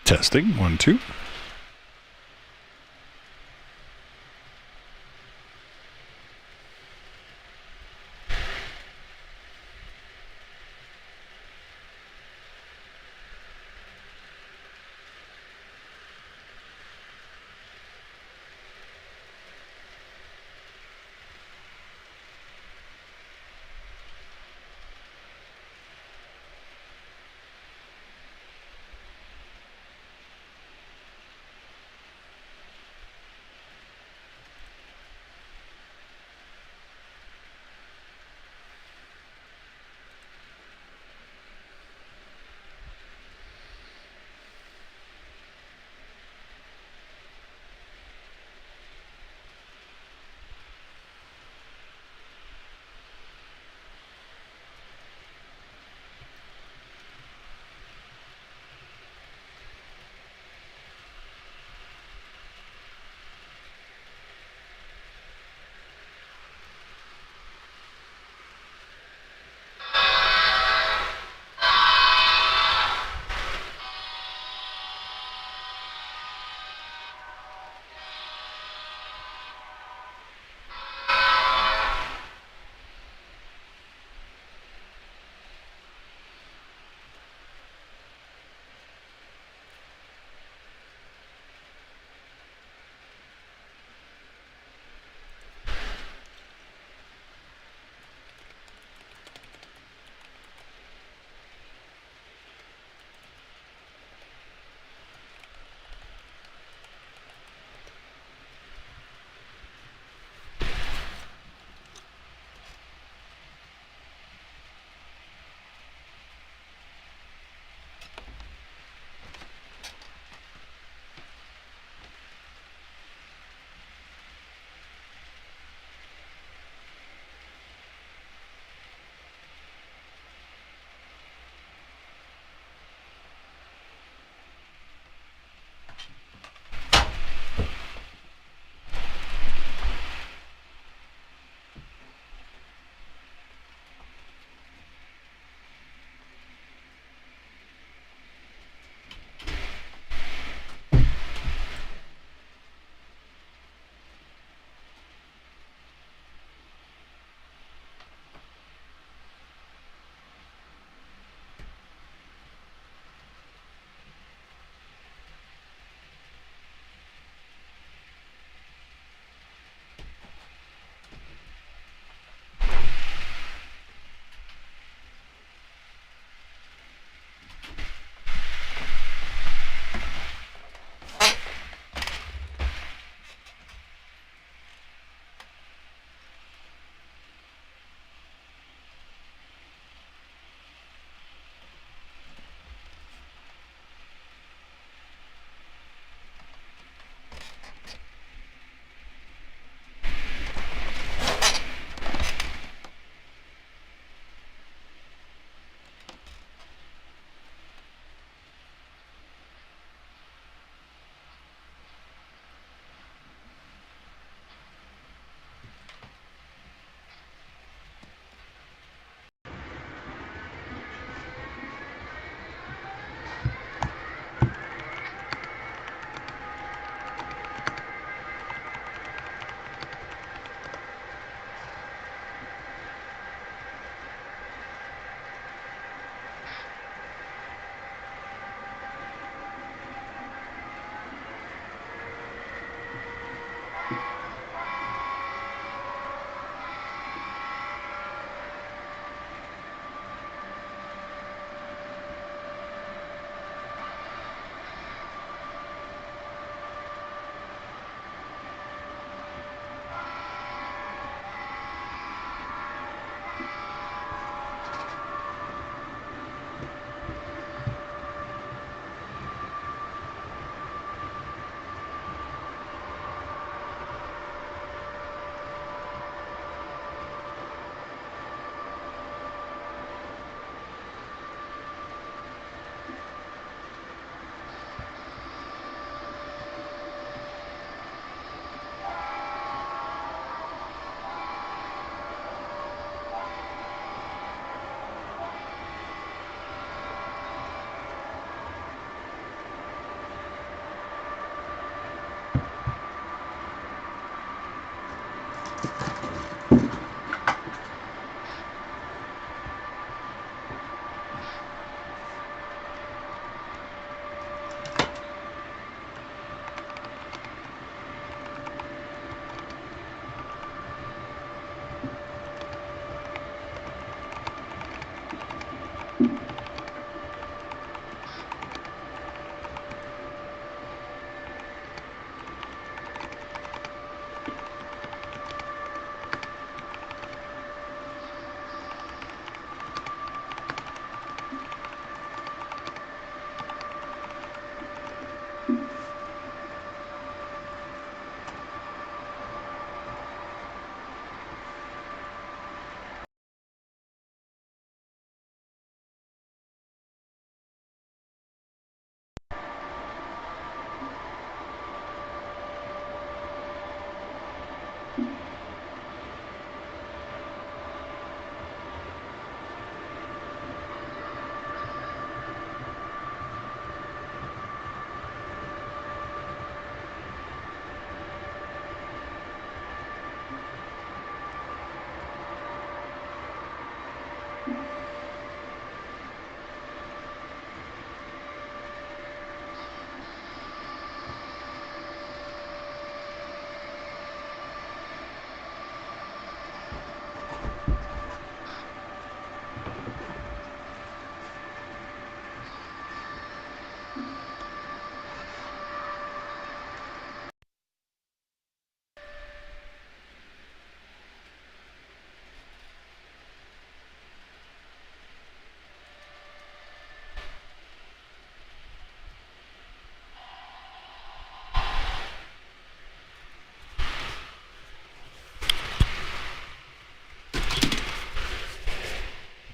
Testing, 1, 2.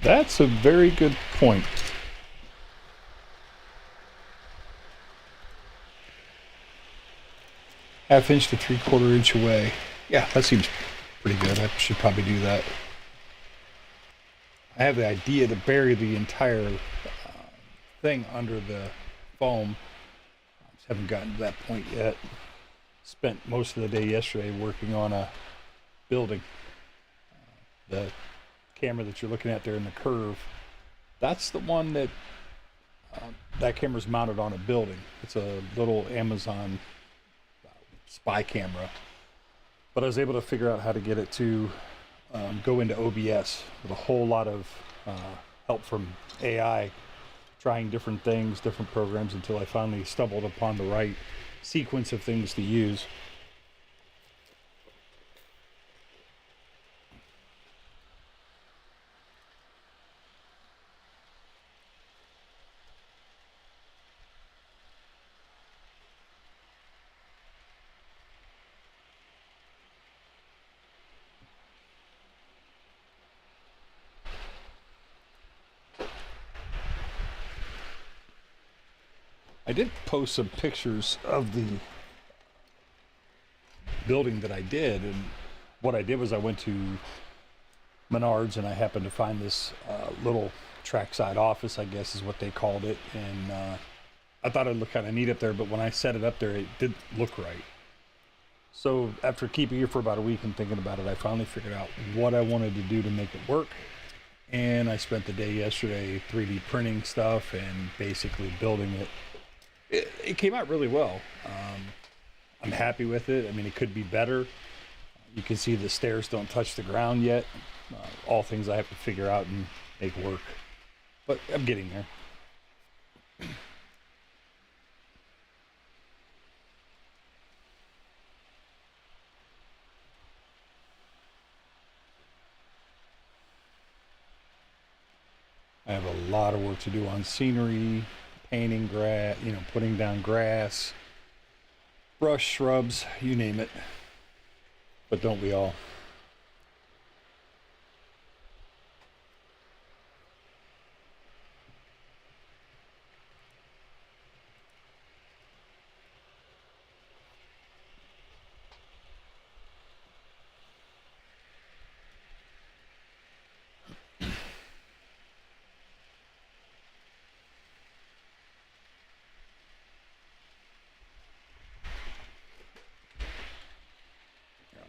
That's a very good point. Half-inch to 3/4 inch away. Yeah, that seems pretty good. I should probably do that. I have the idea to bury the entire thing under the foam. I just haven't gotten to that point yet. Spent most of the day yesterday working on a building. The camera that you're looking at there in the curve, that's the one that that camera's mounted on a building. It's a little Amazon spy camera. But I was able to figure out how to get it to go into OBS with a whole lot of help from AI, trying different things, different programs, until I finally stumbled upon the right sequence of things to use. I did post some pictures of the building that I did, and what I did was I went to Menards and I happened to find this little trackside office, I guess is what they called it, and I thought it'd look kind of neat up there, but when I set it up there, it didn't look right. So after keeping it for about a week and thinking about it, I finally figured out what I wanted to do to make it work. And I spent the day yesterday 3D printing stuff and basically building it. It came out really well. I'm happy with it. I mean, it could be better. You can see the stairs don't touch the ground yet. All things I have to figure out and make work. But I'm getting there. I have a lot of work to do on scenery, painting grass, putting down grass, brush, shrubs, you name it. But don't we all?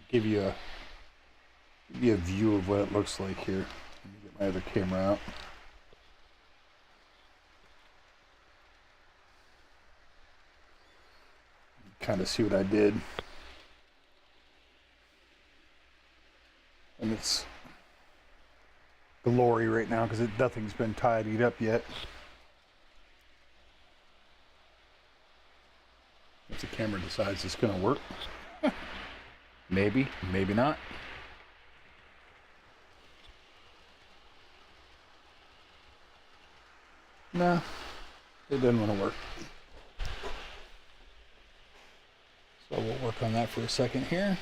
Give you a view of what it looks like here. Let me get my other camera out. Kind of see what I did. And it's glory right now because nothing's been tidied up yet. If the camera decides it's going to work. Maybe, maybe not. Nah, it doesn't want to work. So we'll work on that for a second here.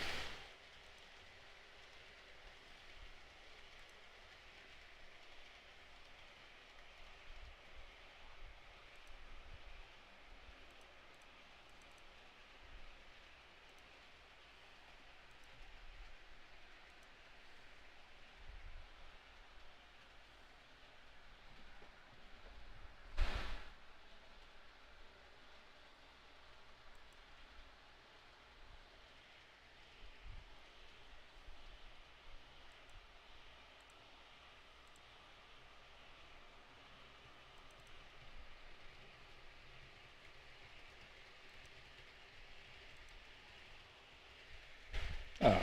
All right.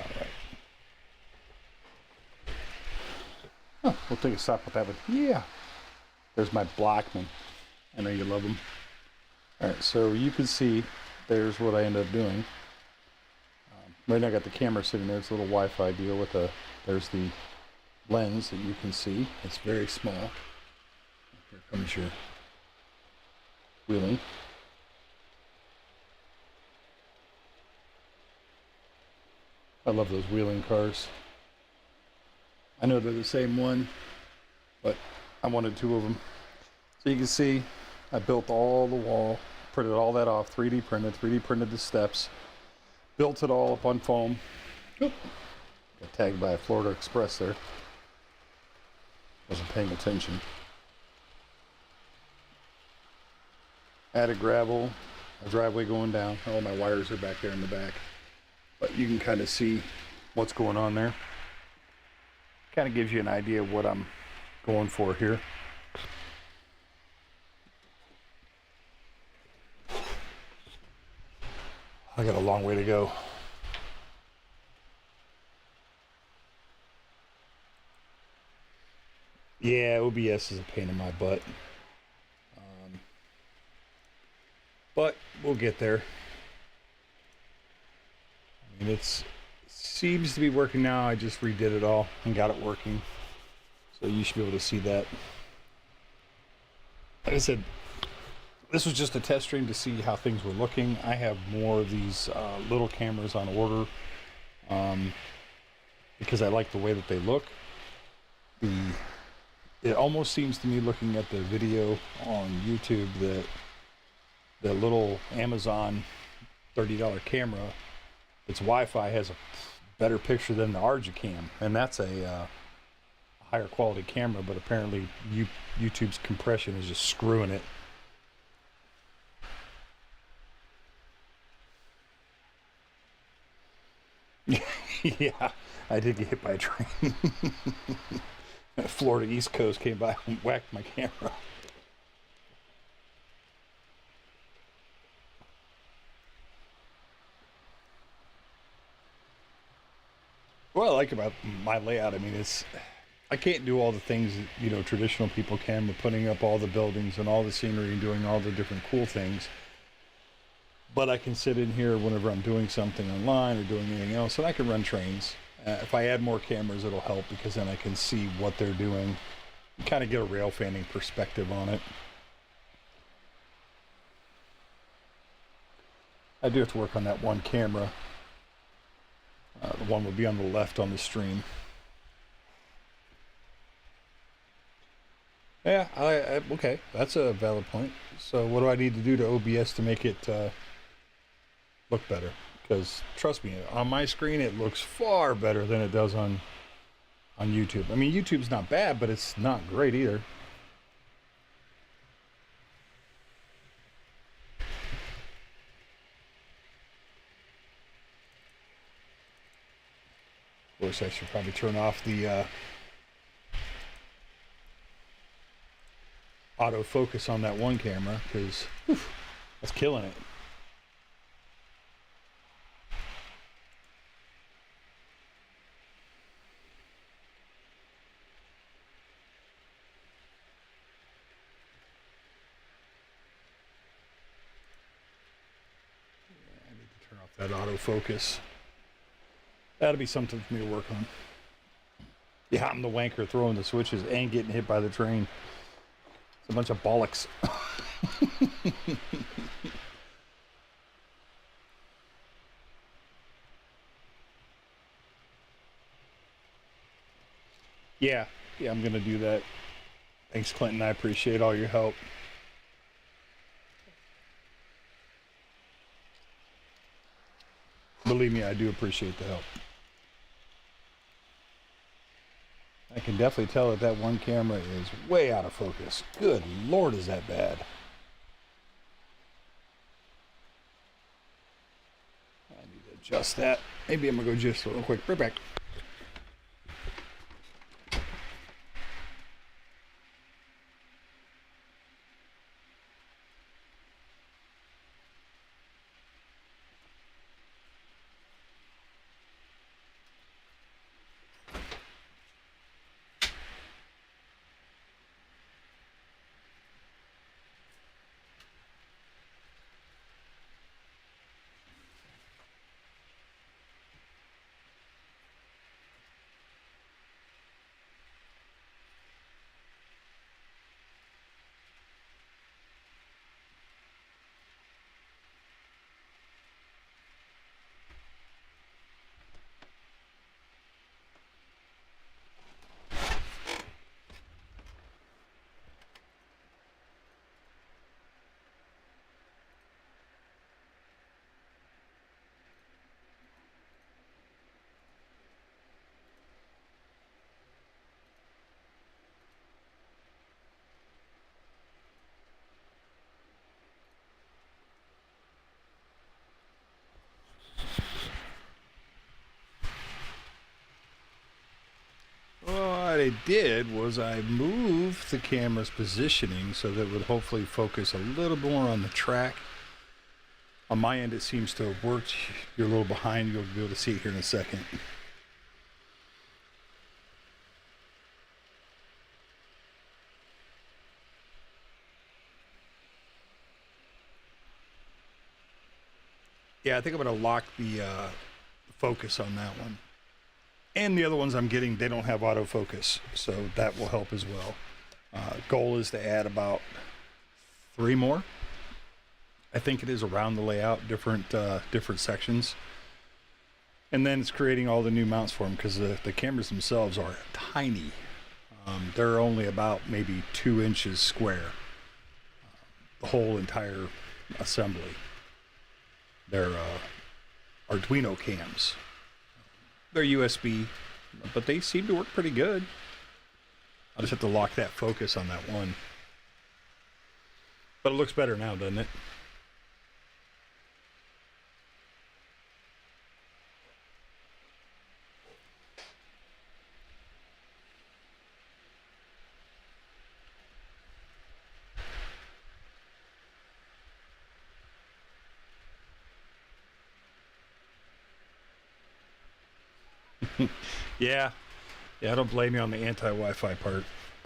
Oh, we'll take a stop with that one. Yeah. There's my Blackman. I know you love them. All right, so you can see there's what I ended up doing. Right now I got the camera sitting there. It's a little Wi-Fi deal with a, there's the lens that you can see. It's very small. Here comes your wheeling. I love those wheeling cars. I know they're the same one, but I wanted two of them. So you can see I built all the wall, printed all that off, 3D printed the steps, built it all up on foam. Oop. Got tagged by a Florida Express there. Wasn't paying attention. Added gravel, a driveway going down. All my wires are back there in the back. But you can kind of see what's going on there. Kind of gives you an idea of what I'm going for here. I got a long way to go. Yeah, OBS is a pain in my butt. But we'll get there. I mean, it seems to be working now. I just redid it all and got it working. So you should be able to see that. Like I said, this was just a test stream to see how things were looking. I have more of these little cameras on order because I like the way that they look. It almost seems to me, looking at the video on YouTube, that the little Amazon $30 camera, its Wi-Fi has a better picture than the Argicam, and that's a higher quality camera, but apparently YouTube's compression is just screwing it. Yeah, I did get hit by a train. Florida East Coast came by and whacked my camera. What I like about my layout, I mean, I can't do all the things that, you know, traditional people can with putting up all the buildings and all the scenery and doing all the different cool things. But I can sit in here whenever I'm doing something online or doing anything else, and I can run trains. If I add more cameras, it'll help, because then I can see what they're doing and kind of get a rail fanning perspective on it. I do have to work on that one camera. The one will be on the left on the stream. Yeah, okay, that's a valid point. So what do I need to do to OBS to make it look better? Because trust me, on my screen it looks far better than it does on YouTube. I mean, YouTube's not bad, but it's not great either. Of course, I should probably turn off the autofocus on that one camera, because that's killing it. I need to turn off that autofocus. That'll be something for me to work on. Yeah, I'm the wanker throwing the switches and getting hit by the train. It's a bunch of bollocks. Yeah, I'm gonna do that. Thanks, Clinton. I appreciate all your help. Believe me, I do appreciate the help. I can definitely tell that that one camera is way out of focus. Good Lord, is that bad. I need to adjust that. Maybe I'm gonna go just real quick. Right back. what I did was I moved the camera's positioning so that it would hopefully focus a little more on the track. On my end, it seems to have worked. You're a little behind. You'll be able to see it here in a second. Yeah, I think I'm going to lock the focus on that one. And the other ones I'm getting, they don't have autofocus, so that will help as well. Goal is to add about 3 more. I think it is around the layout, different sections. And then it's creating all the new mounts for them, because the cameras themselves are tiny. They're only about maybe 2 inches square. The whole entire assembly. They're Arduino cams. They're USB, but they seem to work pretty good. I'll just have to lock that focus on that one. But it looks better now, doesn't it? Yeah, I don't blame you on the anti-Wi-Fi part.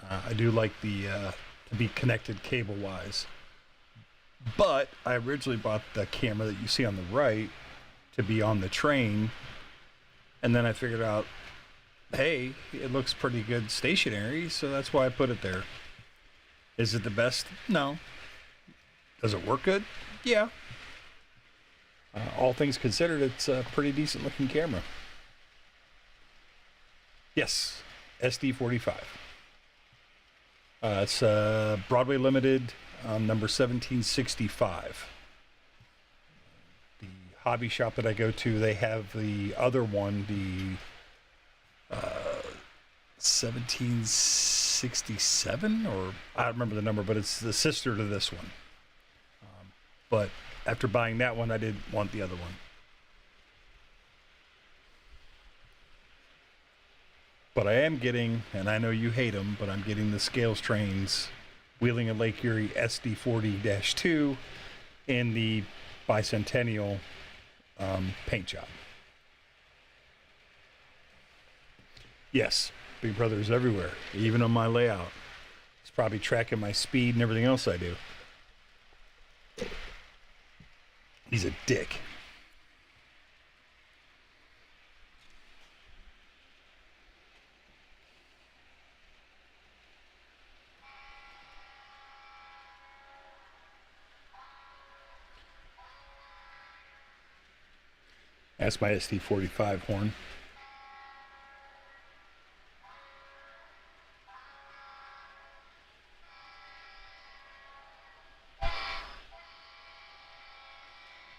I do like the to be connected cable-wise. But I originally bought the camera that you see on the right to be on the train, and then I figured out, hey, it looks pretty good stationary, so that's why I put it there. Is it the best? No. Does it work good? Yeah. All things considered, it's a pretty decent-looking camera. Yes, SD45. It's Broadway Limited, number 1765. The hobby shop that I go to, they have the other one, the 1767, or I don't remember the number, but it's the sister to this one. But after buying that one, I didn't want the other one. But I am getting, and I know you hate them, but I'm getting the Scales Trains Wheeling and Lake Erie SD40-2 in the Bicentennial paint job. Yes, Big Brother is everywhere, even on my layout. It's probably tracking my speed and everything else I do. He's a dick. That's my SD45 horn.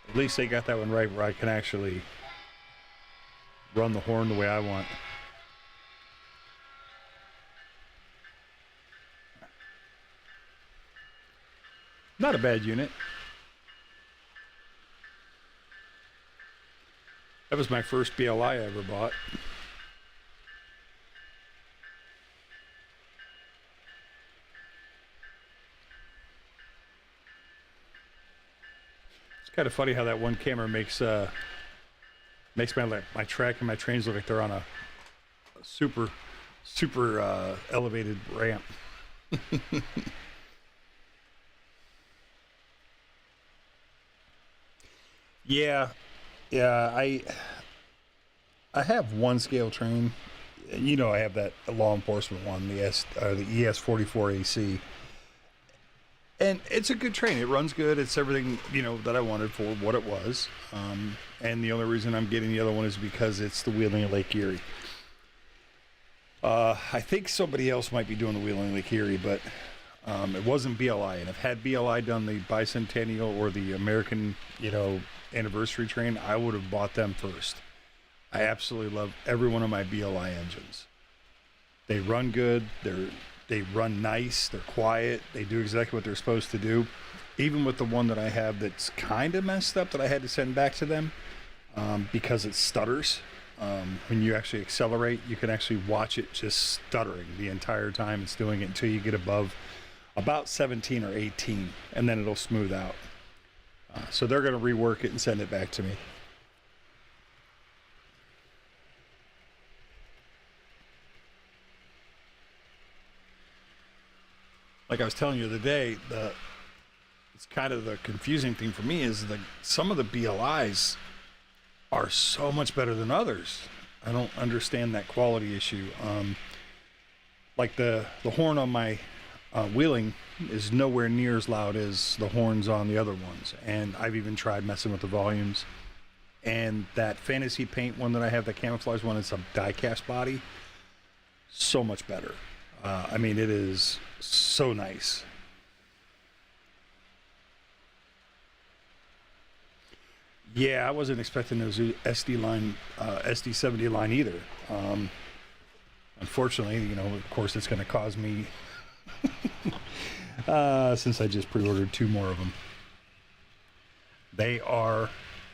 At least they got that one right where I can actually run the horn the way I want. Not a bad unit. That was my first BLI I ever bought. It's kind of funny how that one camera makes my track and my trains look like they're on a super elevated ramp. Yeah, I have one scale train. You know, I have that law enforcement one, the ES44 AC, and it's a good train. It runs good. It's everything that I wanted for what it was. And the only reason I'm getting the other one is because it's the Wheeling and Lake Erie. I think somebody else might be doing the Wheeling and Lake Erie, but it wasn't BLI. And if had BLI done the Bicentennial or the American, anniversary train, I would have bought them first. I absolutely love every one of my BLI engines. They run good. They run nice. They're quiet. They do exactly what they're supposed to do. Even with the one that I have that's kind of messed up that I had to send back to them because it stutters. When you actually accelerate, you can actually watch it just stuttering the entire time it's doing it until you get above about 17 or 18, and then it'll smooth out. So they're going to rework it and send it back to me. Like I was telling you the other day, it's kind of the confusing thing for me is some of the BLIs are so much better than others. I don't understand that quality issue. Like the horn on my wheeling is nowhere near as loud as the horns on the other ones, and I've even tried messing with the volumes. And that fantasy paint one that I have, the camouflage one, it's a die-cast body, so much better. I mean, it is so nice. Yeah, I wasn't expecting those SD70 line either. Unfortunately, you know, of course, it's going to cause me, since I just pre-ordered 2 more of them. They are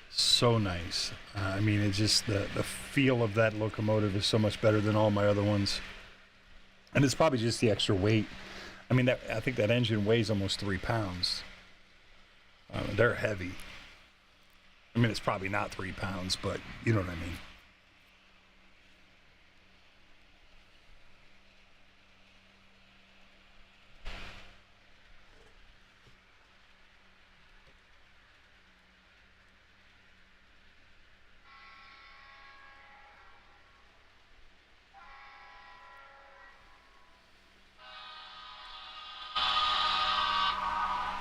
so nice. I mean, it's just the feel of that locomotive is so much better than all my other ones. And it's probably just the extra weight. I mean, I think that engine weighs almost 3 pounds. They're heavy. I mean, it's probably not 3 pounds, but you know what I mean.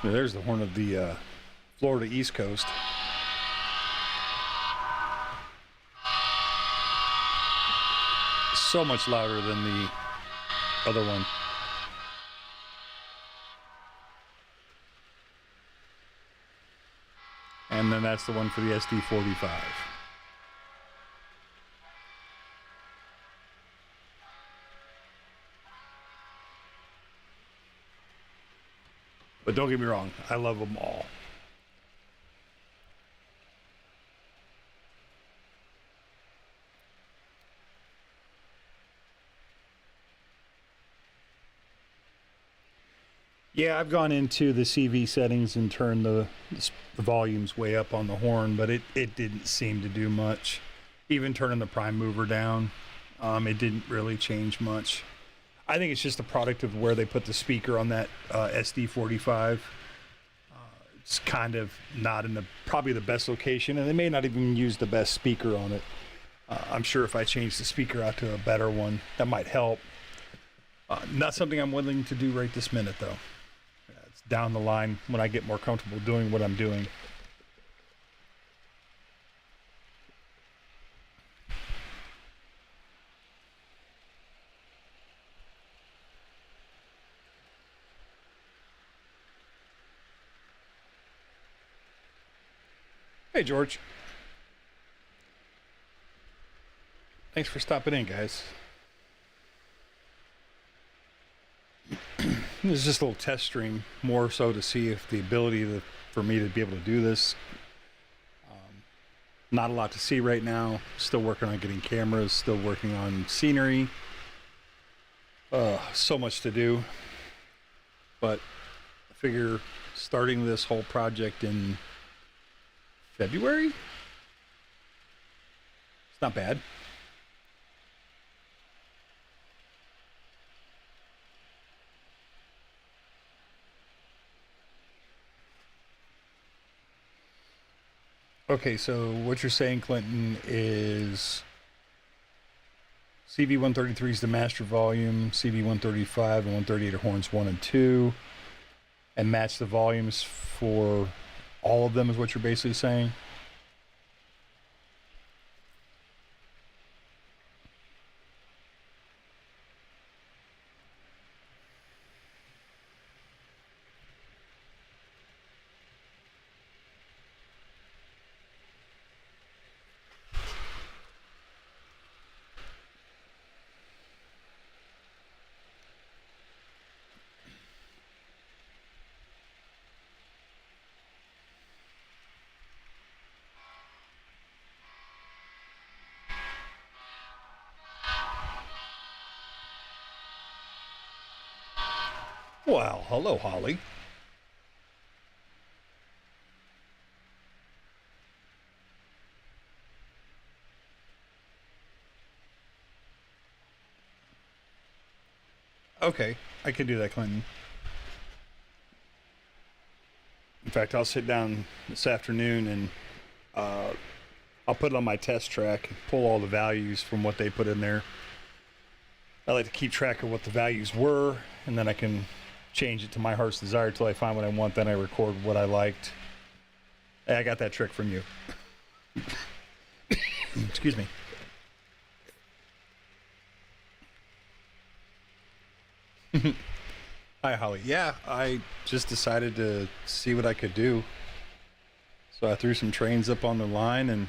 There's the horn of the Florida East Coast. So much louder than the other one. And then that's the one for the SD45. But don't get me wrong, I love them all. Yeah, I've gone into the CV settings and turned the volumes way up on the horn, but it didn't seem to do much. Even turning the prime mover down, it didn't really change much. I think it's just a product of where they put the speaker on that SD45. It's kind of not in probably the best location, and they may not even use the best speaker on it. I'm sure if I change the speaker out to a better one, that might help. Not something I'm willing to do right this minute, though. It's down the line when I get more comfortable doing what I'm doing. Hey, George. Thanks for stopping in, guys. This is just a little test stream, more so to see if the ability for me to be able to do this. Not a lot to see right now. Still working on getting cameras, still working on scenery. So much to do. But I figure starting this whole project in February? It's not bad. Okay, so what you're saying, Clinton, is CV133 is the master volume, CV135 and 138 are horns 1 and 2, and match the volumes for all of them is what you're basically saying? Well, hello, Holly. Okay, I can do that, Clinton. In fact, I'll sit down this afternoon and I'll put it on my test track and pull all the values from what they put in there. I like to keep track of what the values were, and then I can change it to my heart's desire till I find what I want. Then I record what I liked. Hey, I got that trick from you. Excuse me. Hi, Holly. Yeah, I just decided to see what I could do. So I threw some trains up on the line and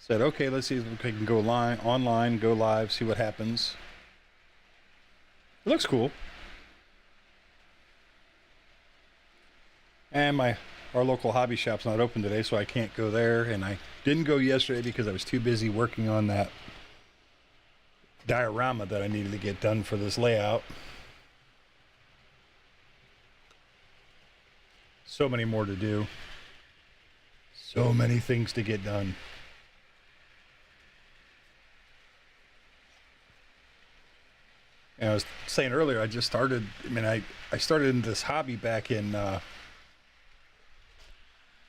said, okay, let's see if we can go online, go live, see what happens. It looks cool. And our local hobby shop's not open today, so I can't go there. And I didn't go yesterday because I was too busy working on that diorama that I needed to get done for this layout. So many more to do. So many things to get done. And I was saying earlier, I just started, I started in this hobby back in,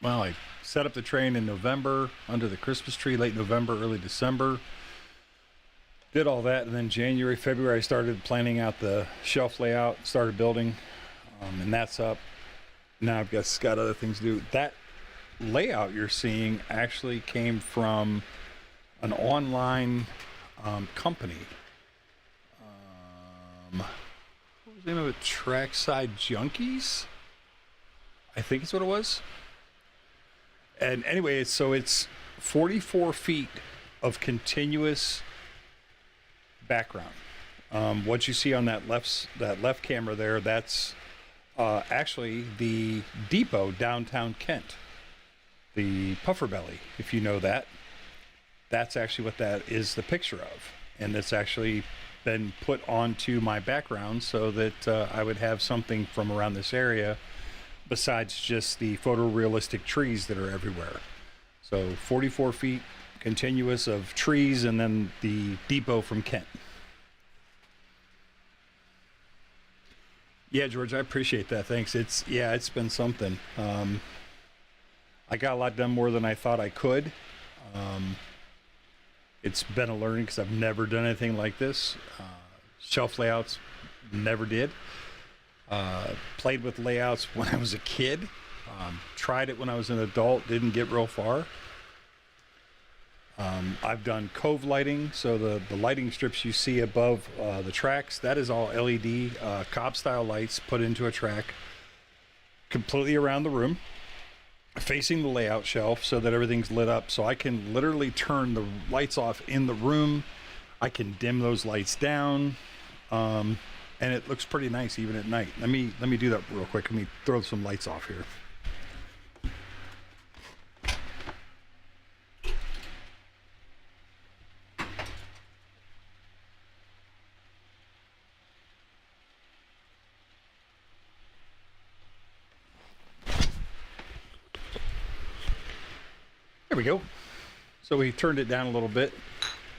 I set up the train in November under the Christmas tree, late November, early December. Did all that, and then January, February, I started planning out the shelf layout, started building, and that's up. Now I've got other things to do. That layout you're seeing actually came from an online company. What was the name of it? Trackside Junkies? I think it's what it was. And anyway, it's 44 feet of continuous background. What you see on that left camera there, that's actually the depot downtown Kent, the Puffer Belly, if you know that. That's actually what that is the picture of, and it's actually been put onto my background so that I would have something from around this area besides just the photorealistic trees that are everywhere. So 44 feet continuous of trees, and then the depot from Kent. Yeah, George, I appreciate that. Thanks. It's been something. I got a lot done more than I thought I could. It's been a learning because I've never done anything like this. Shelf layouts, never did. Played with layouts when I was a kid. Tried it when I was an adult, didn't get real far. I've done cove lighting, so the lighting strips you see above the tracks, that is all LED Cobb style lights put into a track completely around the room, facing the layout shelf so that everything's lit up, so I can literally turn the lights off in the room. I can dim those lights down, and it looks pretty nice even at night. Let me do that real quick. Let me throw some lights off here. There we go. So we turned it down a little bit.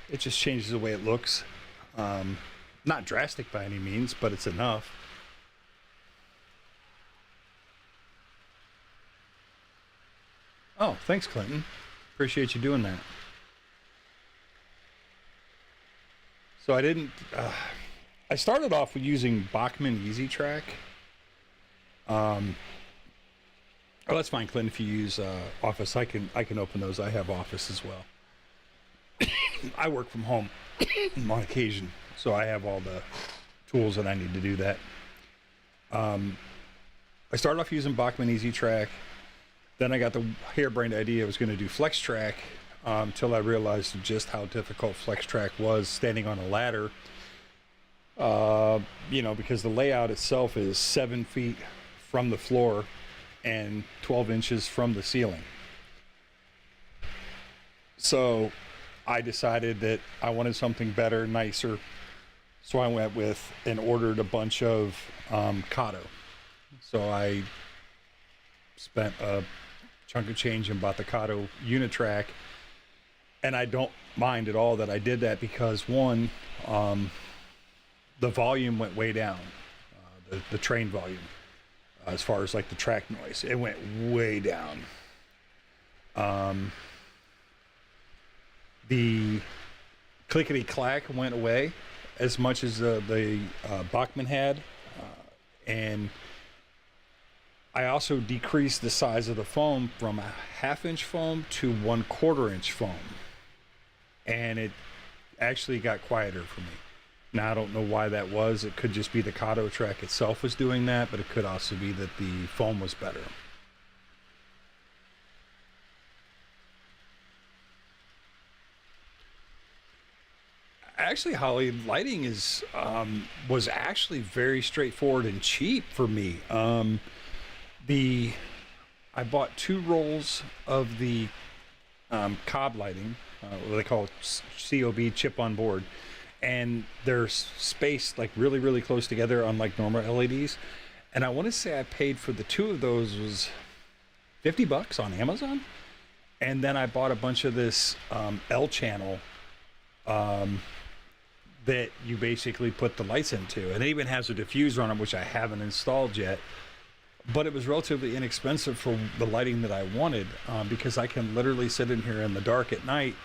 It just changes the way it looks. Not drastic by any means, but it's enough. Oh, thanks, Clinton. Appreciate you doing that. So I started off with using Bachman Easy Track. Oh, that's fine, Clint. If you use Office, I can open those. I have Office as well. I work from home on occasion, so I have all the tools that I need to do that. I started off using Bachman Easy Track. Then I got the harebrained idea I was going to do Flex Track until I realized just how difficult Flex Track was standing on a ladder. Because the layout itself is 7 feet from the floor and 12 inches from the ceiling. So I decided that I wanted something better, nicer, So I went with and ordered a bunch of Kato. So I spent a chunk of change and bought the Kato Unitrack, and I don't mind at all that I did that because one, the volume went way down, the train volume, as far as like the track noise, it went way down. The clickety clack went away as much as the Bachmann had, and I also decreased the size of the foam from a 1/2 inch foam to 1/4 inch foam, and it actually got quieter for me. Now I don't know why that was. It could just be the Kato track itself was doing that, but it could also be that the foam was better. Actually, Holly, lighting is was actually very straightforward and cheap for me. I bought 2 rolls of the cob lighting, what they call COB, chip on board, and they're spaced like really, really close together, unlike normal LEDs. And I want to say I paid for the 2 of those was $50 on Amazon, and then I bought a bunch of this L channel that you basically put the lights into, and it even has a diffuser on it, which I haven't installed yet. But it was relatively inexpensive for the lighting that I wanted, because I can literally sit in here in the dark at night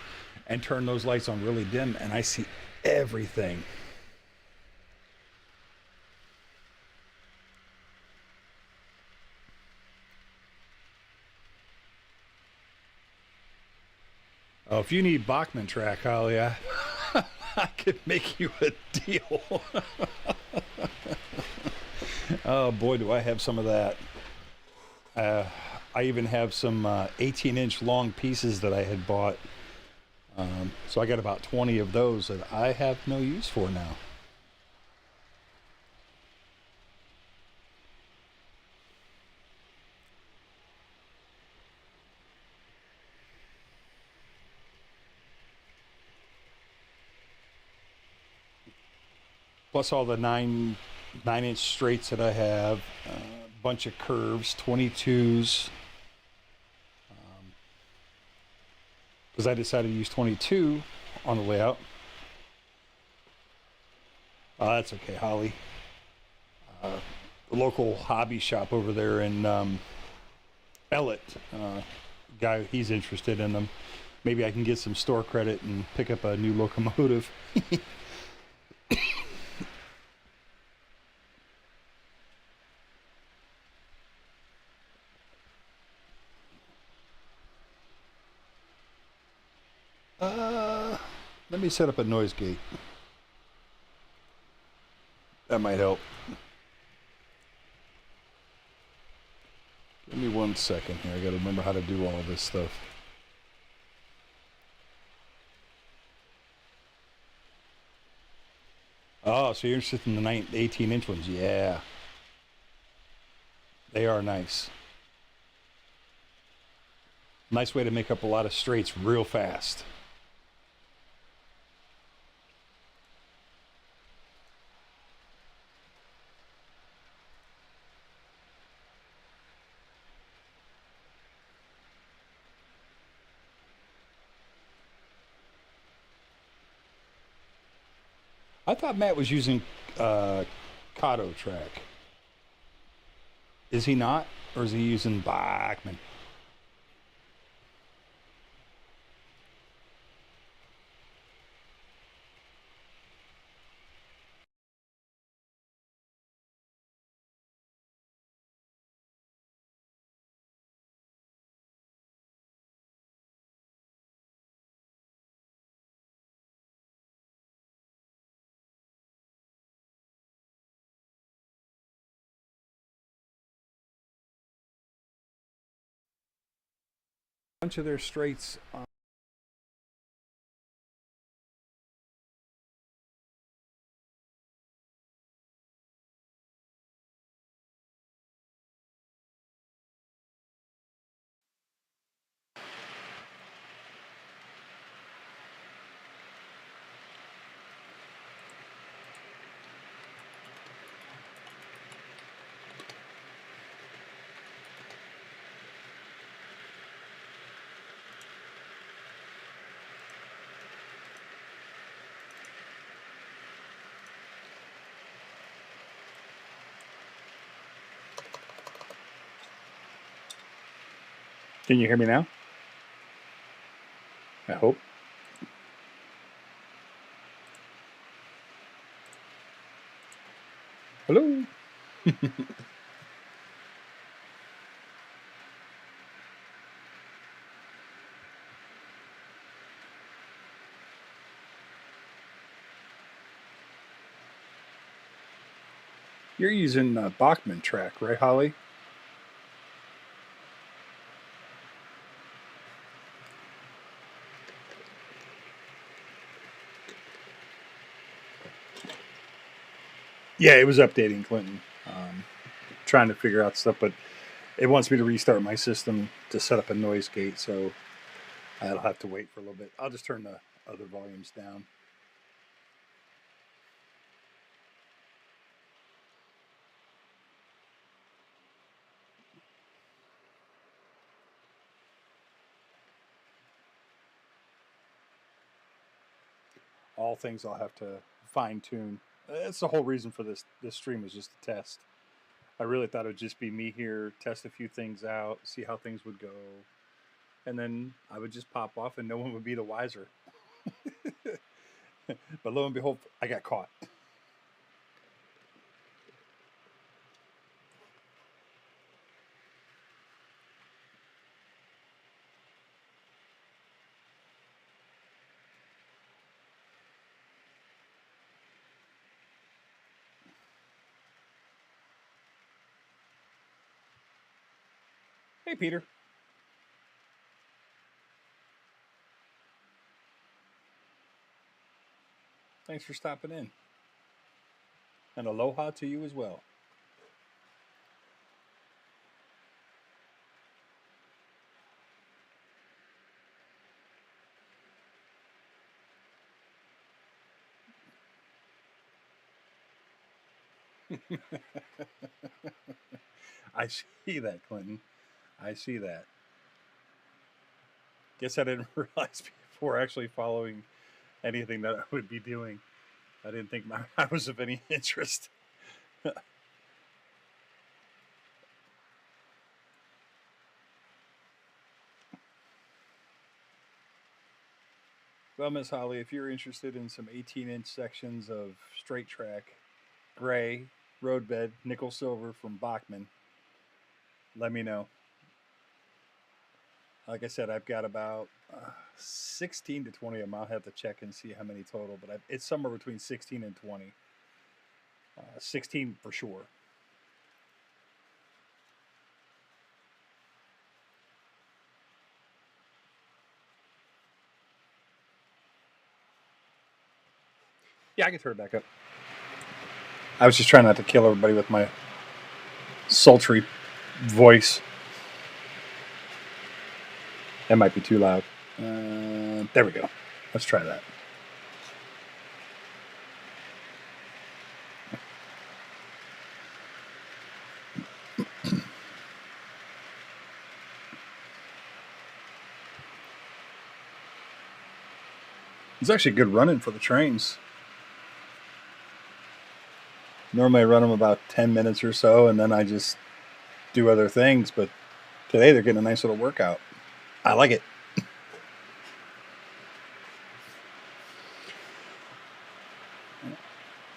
and turn those lights on really dim, and I see everything. Oh, if you need Bachmann track, Holly, I could make you a deal. Oh boy, do I have some of that. I even have some 18-inch long pieces that I had bought. So I got about 20 of those that I have no use for now. Plus all the 9-inch straights that I have, a bunch of curves, 22s. Because I decided to use 22 on the layout. That's okay, Holly. The local hobby shop over there in Ellet, guy, he's interested in them. Maybe I can get some store credit and pick up a new locomotive. Let me set up a noise gate. That might help. Give me 1 second here. I gotta remember how to do all this stuff. Oh, so you're interested in the 18-inch ones? Yeah. They are nice. Nice way to make up a lot of straights real fast. I thought Matt was using Kato track. Is he not? Or is he using Bachmann? A bunch of their straights. Can you hear me now? I hope. Hello? You're using Bachman track, right, Holly? Yeah, it was updating, Clinton. Trying to figure out stuff, but it wants me to restart my system to set up a noise gate, so I'll have to wait for a little bit. I'll just turn the other volumes down. All things I'll have to fine tune. That's the whole reason for this stream, is just a test. I really thought it would just be me here, test a few things out, see how things would go, and then I would just pop off and no one would be the wiser. But lo and behold, I got caught. Hey, Peter. Thanks for stopping in. And aloha to you as well. I see that, Clinton. I see that. Guess I didn't realize before actually following anything that I would be doing. I didn't think I was of any interest. Well, Miss Holly, if you're interested in some 18-inch sections of straight track, gray, roadbed, nickel silver from Bachman, let me know. Like I said, I've got about 16 to 20 of them. I'll have to check and see how many total, but it's somewhere between 16 and 20. 16 for sure. Yeah, I can turn it back up. I was just trying not to kill everybody with my sultry voice. That might be too loud. There we go. Let's try that. It's actually good running for the trains. Normally I run them about 10 minutes or so, and then I just do other things. But today they're getting a nice little workout. I like it.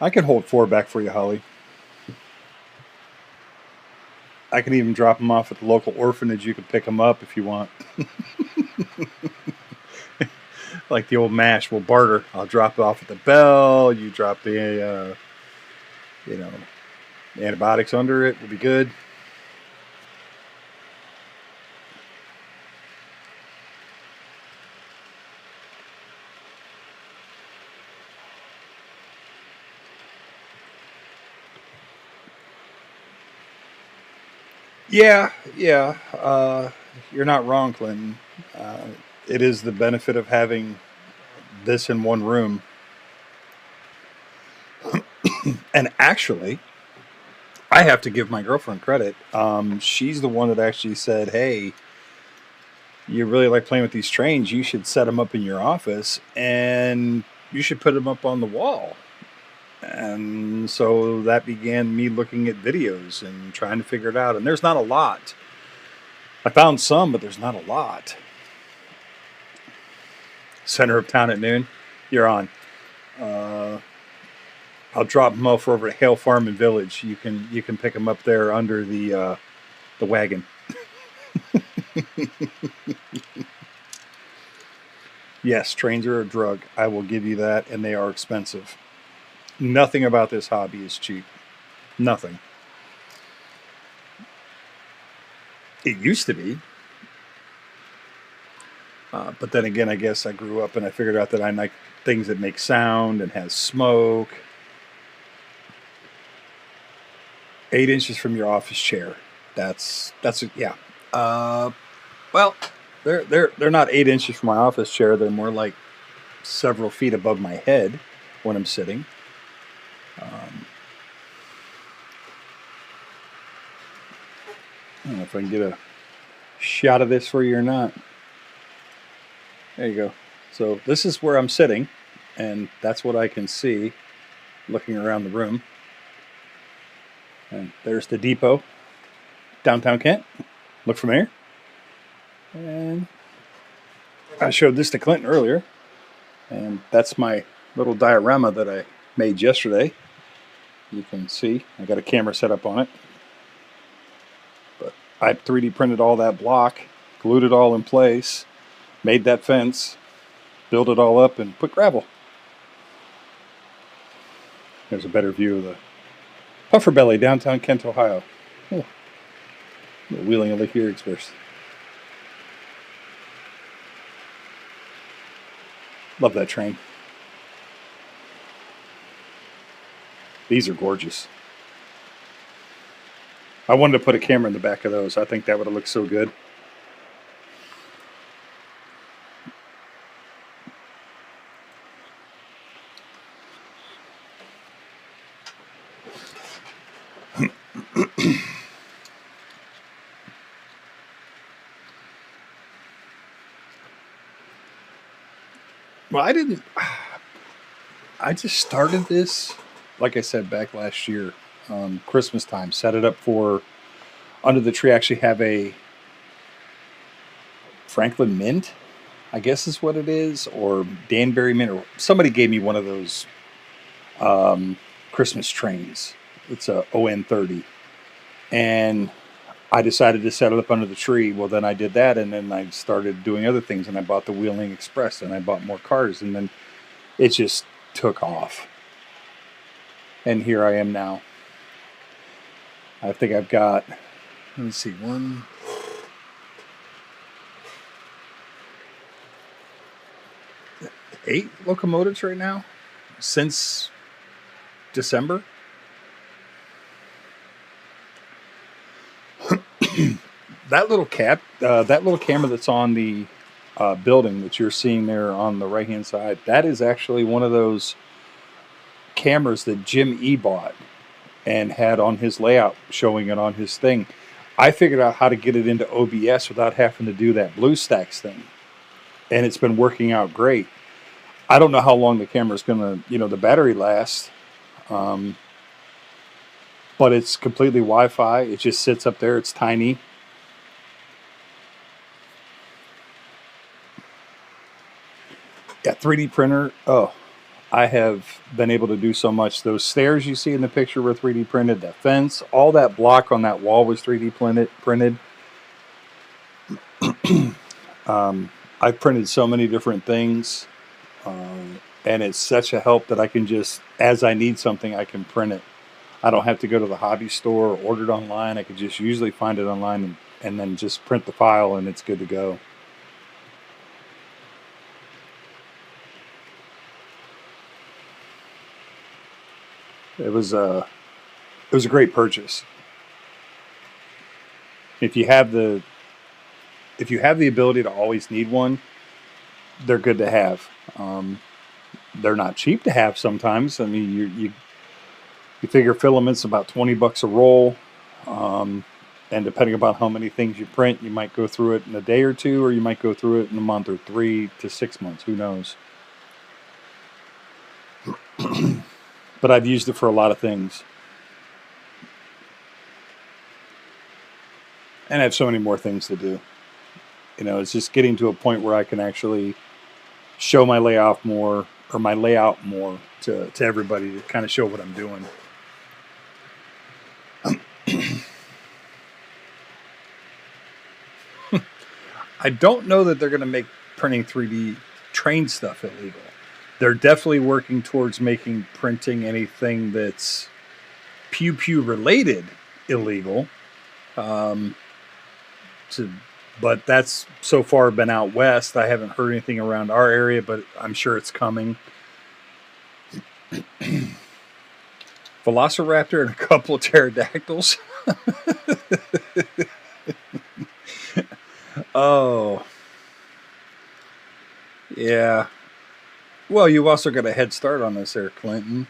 I can hold 4 back for you, Holly. I can even drop them off at the local orphanage. You can pick them up if you want. Like the old MASH, we'll barter. I'll drop it off at the bell. You drop the, antibiotics under it. Will be good. Yeah. You're not wrong, Clinton. It is the benefit of having this in one room. And actually, I have to give my girlfriend credit. She's the one that actually said, hey, you really like playing with these trains. You should set them up in your office and you should put them up on the wall. And so that began me looking at videos and trying to figure it out. And there's not a lot. I found some, but there's not a lot. Center of town at noon. You're on. I'll drop them off over at Hale Farm and Village. You can pick them up there under the wagon. Yes, trains are a drug. I will give you that, and they are expensive. Nothing about this hobby is cheap. Nothing. It used to be. But then again, I guess I grew up and I figured out that I like things that make sound and has smoke. 8 inches from your office chair. That's yeah. Well, they're not 8 inches from my office chair. They're more like several feet above my head when I'm sitting. I don't know if I can get a shot of this for you or not. There you go. So this is where I'm sitting, and that's what I can see looking around the room. And there's the depot, downtown Kent. Look from here. And I showed this to Clinton earlier, and that's my little diorama that I made yesterday. You can see I got a camera set up on it. But I 3D printed all that block, glued it all in place, made that fence, built it all up, and put gravel. There's a better view of the Puffer Belly, downtown Kent, Ohio. Oh, Wheeling of Lake Erie Express. Love that train. These are gorgeous. I wanted to put a camera in the back of those. I think that would have looked so good. Well, I just started this, like I said, back last year, Christmas time. Set it up for under the tree. I actually have a Franklin Mint, I guess is what it is, or Danbury Mint, or somebody gave me one of those Christmas trains. It's a ON30. And I decided to set it up under the tree. Well, then I did that, and then I started doing other things, and I bought the Wheeling Express, and I bought more cars, and then it just took off. And here I am now. I think I've got, let me see, 8 locomotives right now since December. That little camera that's on the building that you're seeing there on the right hand side, that is actually one of those cameras that Jim E bought and had on his layout, showing it on his thing. I figured out how to get it into OBS without having to do that BlueStacks thing, and it's been working out great. I don't know how long the camera's gonna, the battery lasts, but it's completely Wi-Fi. It just sits up there. It's tiny. Yeah, 3D printer. Oh, I have been able to do so much. Those stairs you see in the picture were 3D printed. That fence, all that block on that wall was 3D printed. I've printed so many different things, and it's such a help that I can just, as I need something, I can print it. I don't have to go to the hobby store or order it online. I could just usually find it online and then just print the file, and it's good to go. It was a great purchase. If you have the ability to always need one, they're good to have. They're not cheap to have sometimes. I mean, you figure filament's about $20 a roll, and depending upon how many things you print, you might go through it in a day or two, or you might go through it in a month or 3 to 6 months. Who knows? But I've used it for a lot of things. And I have so many more things to do. You know, it's just getting to a point where I can actually show my layout more to everybody to kind of show what I'm doing. I don't know that they're going to make printing 3D train stuff illegal. They're definitely working towards making printing anything that's pew pew related illegal. But that's so far been out west. I haven't heard anything around our area, but I'm sure it's coming. Velociraptor and a couple of pterodactyls. Oh, yeah. Well, you've also got a head start on this there, Clinton.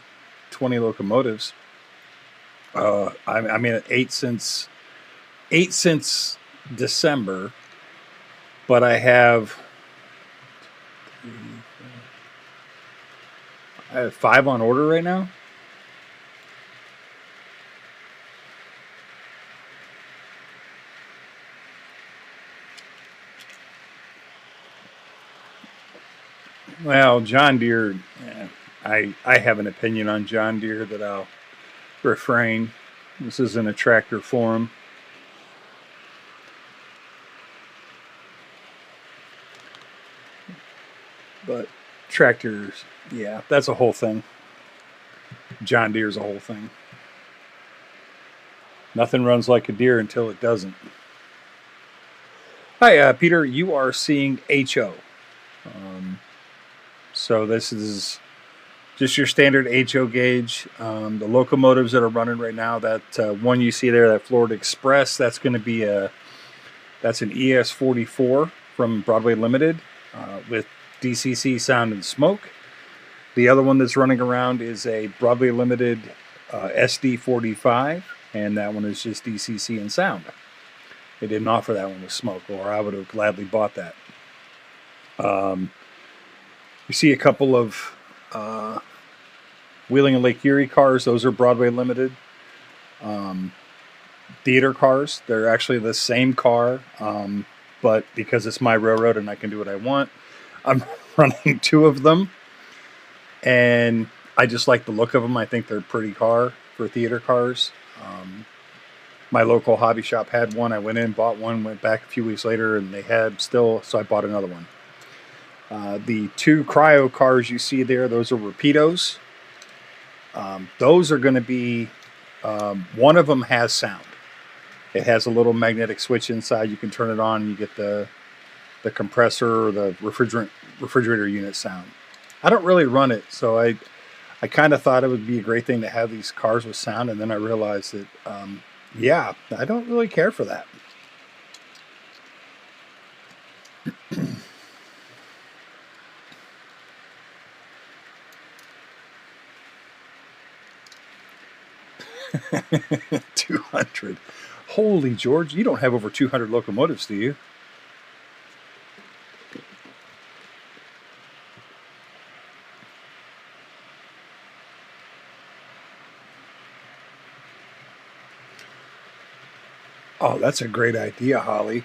20 locomotives. I mean, 8 since December, but I have 5 on order right now. Well, John Deere, I have an opinion on John Deere that I'll refrain. This isn't a tractor forum. But tractors, yeah, that's a whole thing. John Deere's a whole thing. Nothing runs like a deer until it doesn't. Hi, Peter, you are seeing HO. So this is just your standard HO gauge. The locomotives that are running right now, that one you see there, that Florida Express, that's going to be that's an ES44 from Broadway Limited with DCC sound and smoke. The other one that's running around is a Broadway Limited SD45, and that one is just DCC and sound. They didn't offer that one with smoke, or I would have gladly bought that. You see a couple of Wheeling and Lake Erie cars. Those are Broadway Limited. Theater cars. They're actually the same car, but because it's my railroad and I can do what I want, I'm running 2 of them. And I just like the look of them. I think they're a pretty car for theater cars. My local hobby shop had one. I went in, bought one, went back a few weeks later, and they had still, so I bought another one. The 2 cryo cars you see there, those are Rapidos. Those are going to be, one of them has sound. It has a little magnetic switch inside. You can turn it on and you get the compressor or the refrigerator unit sound. I don't really run it, so I kind of thought it would be a great thing to have these cars with sound, and then I realized that, yeah, I don't really care for that. $200. Holy George, you don't have over 200 locomotives, do you? Oh, that's a great idea, Holly.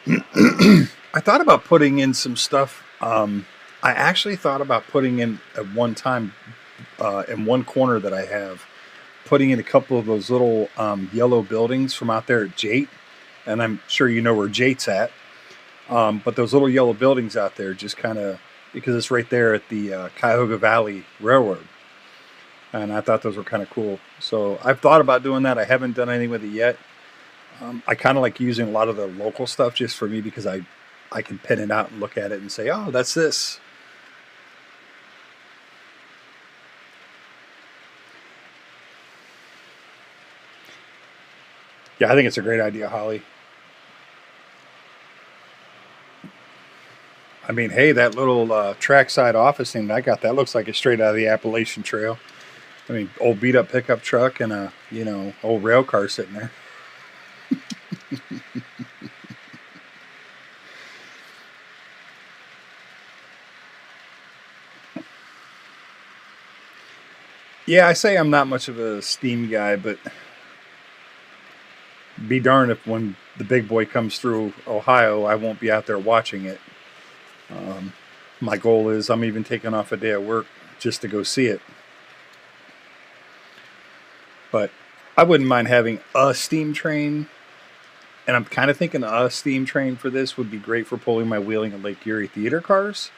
I thought about putting in some stuff. I actually thought about putting in at one time, in one corner that I have, putting in a couple of those little yellow buildings from out there at Jate. And I'm sure you know where Jate's at. But those little yellow buildings out there, just kind of, because it's right there at the Cuyahoga Valley Railroad. And I thought those were kind of cool. So I've thought about doing that. I haven't done anything with it yet. I kind of like using a lot of the local stuff just for me because I can pin it out and look at it and say, oh, that's this. Yeah, I think it's a great idea, Holly. I mean, hey, that little trackside office thing I got, that looks like it's straight out of the Appalachian Trail. I mean, old beat up pickup truck and a, old rail car sitting there. Yeah, I say I'm not much of a steam guy, but be darned if when the big boy comes through Ohio, I won't be out there watching it. My goal is I'm even taking off a day at work just to go see it. But I wouldn't mind having a steam train. And I'm kind of thinking a steam train for this would be great for pulling my Wheeling and Lake Erie theater cars.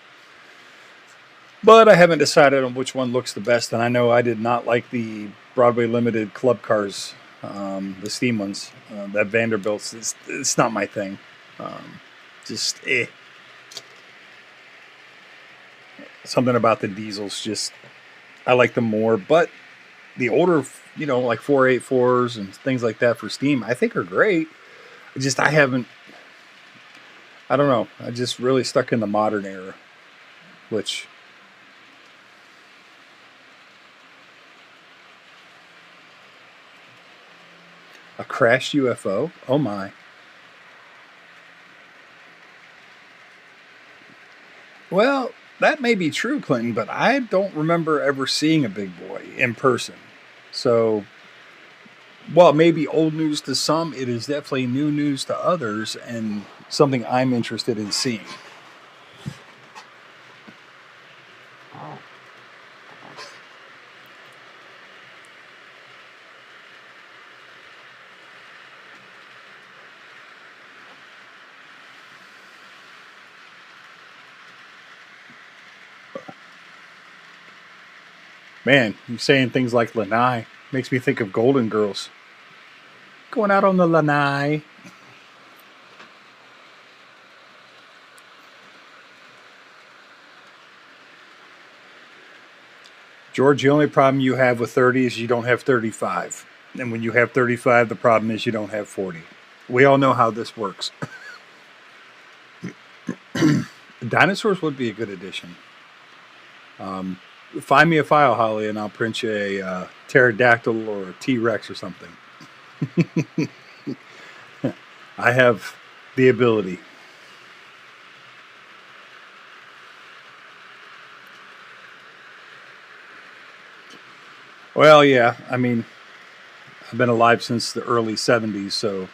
But I haven't decided on which one looks the best. And I know I did not like the Broadway Limited club cars, the steam ones. That Vanderbilt's, it's not my thing. Just something about the diesels just, I like them more. But the older, like 484s and things like that for steam, I think are great. I don't know. I just really stuck in the modern era, which a crashed UFO. Oh my. Well, that may be true, Clinton, but I don't remember ever seeing a big boy in person. So, while it may be old news to some, it is definitely new news to others and something I'm interested in seeing. Man, you saying things like Lanai makes me think of Golden Girls. Going out on the Lanai. George, the only problem you have with 30 is you don't have 35. And when you have 35, the problem is you don't have 40. We all know how this works. Dinosaurs would be a good addition. Find me a file, Holly, and I'll print you a pterodactyl or a T-Rex or something. I have the ability. Well, yeah. I mean, I've been alive since the early 70s, so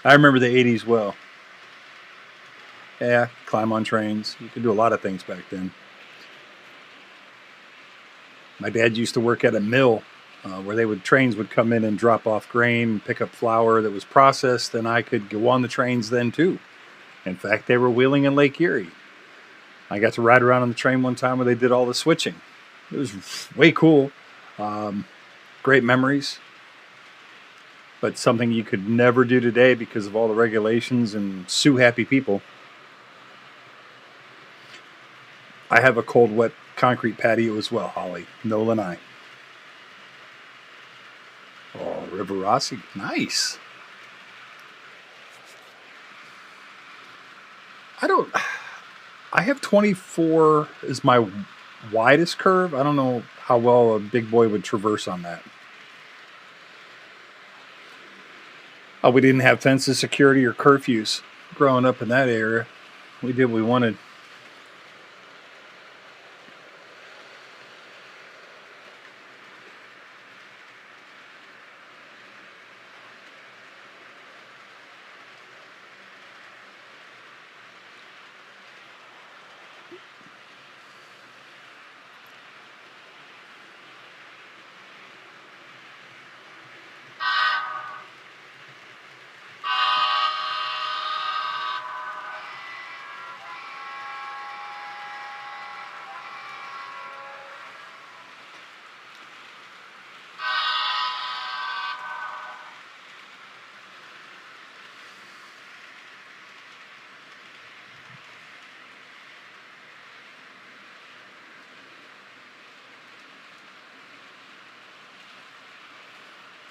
I remember the 80s well. Yeah, climb on trains. You could do a lot of things back then. My dad used to work at a mill where trains would come in and drop off grain, pick up flour that was processed, and I could go on the trains then too. In fact, they were Wheeling in Lake Erie. I got to ride around on the train one time where they did all the switching. It was way cool. Great memories. But something you could never do today because of all the regulations and sue happy people. I have a cold, wet concrete patio as well, Holly. No lanai. Oh, River Rossi. Nice. I have 24 as my widest curve. I don't know how well a big boy would traverse on that. Oh, we didn't have fences, security, or curfews growing up in that area. We did what we wanted.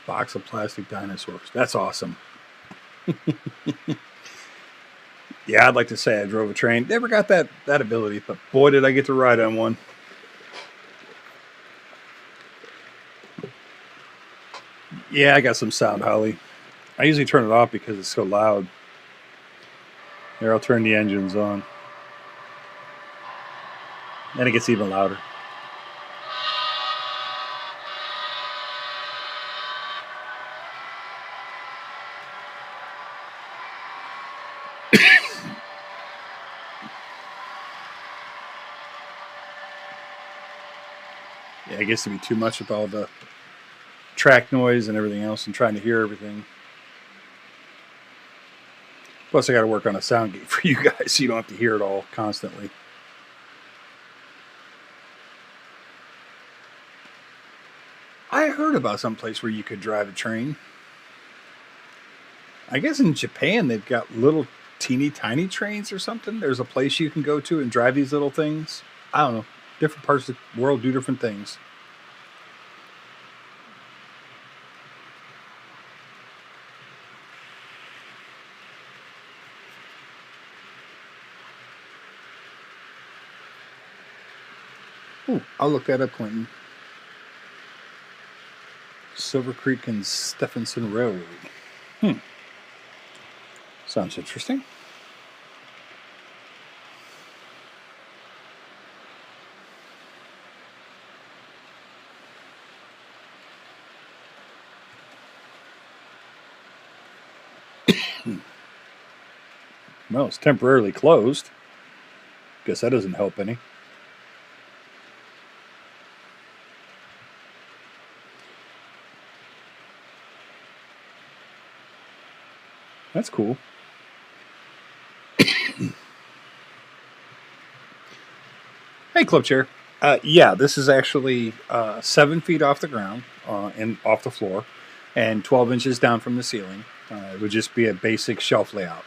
Box of plastic dinosaurs. That's awesome. Yeah, I'd like to say I drove a train. Never got that ability, but boy, did I get to ride on one. Yeah, I got some sound, Holly. I usually turn it off because it's so loud. Here, I'll turn the engines on. And it gets even louder. Yeah, it gets to be too much with all the track noise and everything else and trying to hear everything. Plus, I got to work on a sound gate for you guys so you don't have to hear it all constantly. I heard about some place where you could drive a train. I guess in Japan they've got little teeny tiny trains or something. There's a place you can go to and drive these little things. I don't know. Different parts of the world do different things. Ooh, I'll look that up, Clinton. Silver Creek and Stephenson Railroad. Sounds interesting. Well, it's temporarily closed. Guess that doesn't help any. That's cool. Hey, Club Chair. Yeah, this is actually 7 feet off the ground and off the floor and 12 inches down from the ceiling. It would just be a basic shelf layout.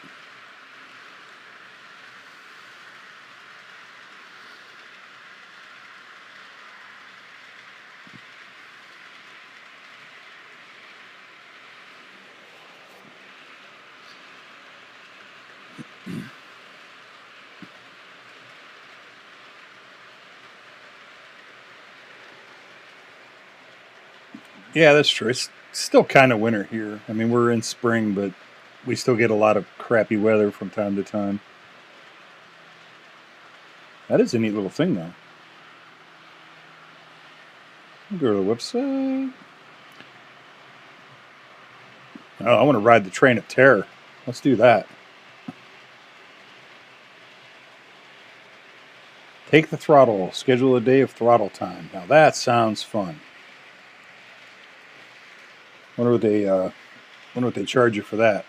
Yeah, that's true. It's still kind of winter here. I mean, we're in spring, but we still get a lot of crappy weather from time to time. That is a neat little thing, though. I'll go to the website. Oh, I want to ride the train of terror. Let's do that. Take the throttle. Schedule a day of throttle time. Now that sounds fun. Wonder what they charge you for that.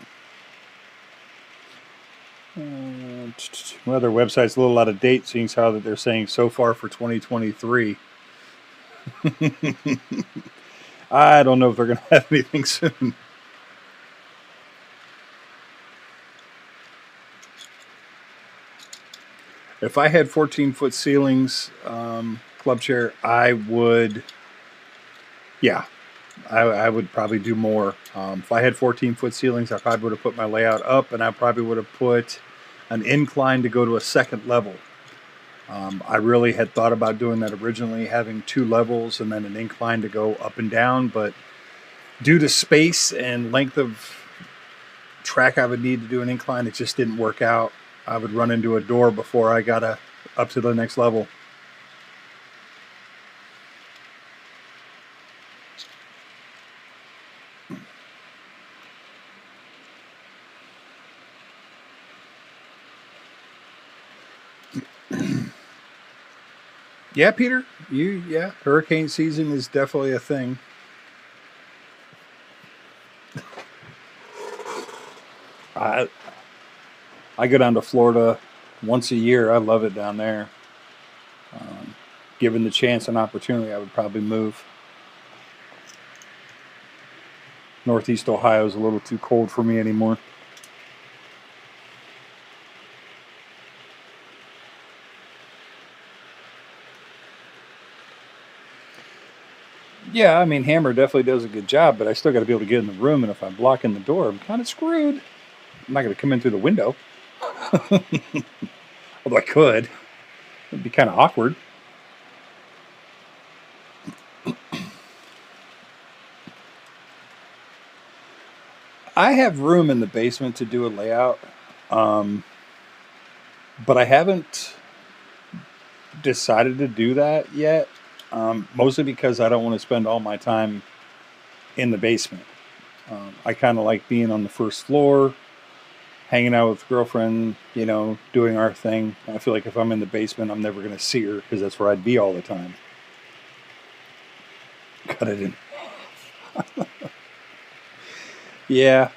Well, their website's a little out of date, seeing how that they're saying so far for 2023. I don't know if they're going to have anything soon. If I had 14-foot ceilings, Club Chair, I would. Yeah, I would probably do more. If I had 14-foot ceilings, I probably would have put my layout up, and I probably would have put an incline to go to a second level. I really had thought about doing that originally, having 2 levels and then an incline to go up and down, but due to space and length of track I would need to do an incline, it just didn't work out. I would run into a door before I got up to the next level. Yeah, Peter, hurricane season is definitely a thing. I go down to Florida once a year. I love it down there. Given the chance and opportunity, I would probably move. Northeast Ohio is a little too cold for me anymore. Yeah, I mean, Hammer definitely does a good job, but I still got to be able to get in the room, and if I'm blocking the door, I'm kind of screwed. I'm not going to come in through the window. Although I could. It'd be kind of awkward. I have room in the basement to do a layout, but I haven't decided to do that yet, mostly because I don't want to spend all my time in the basement. I kind of like being on the first floor, hanging out with girlfriend, doing our thing. I feel like if I'm in the basement, I'm never going to see her because that's where I'd be all the time. Cut it in. Yeah,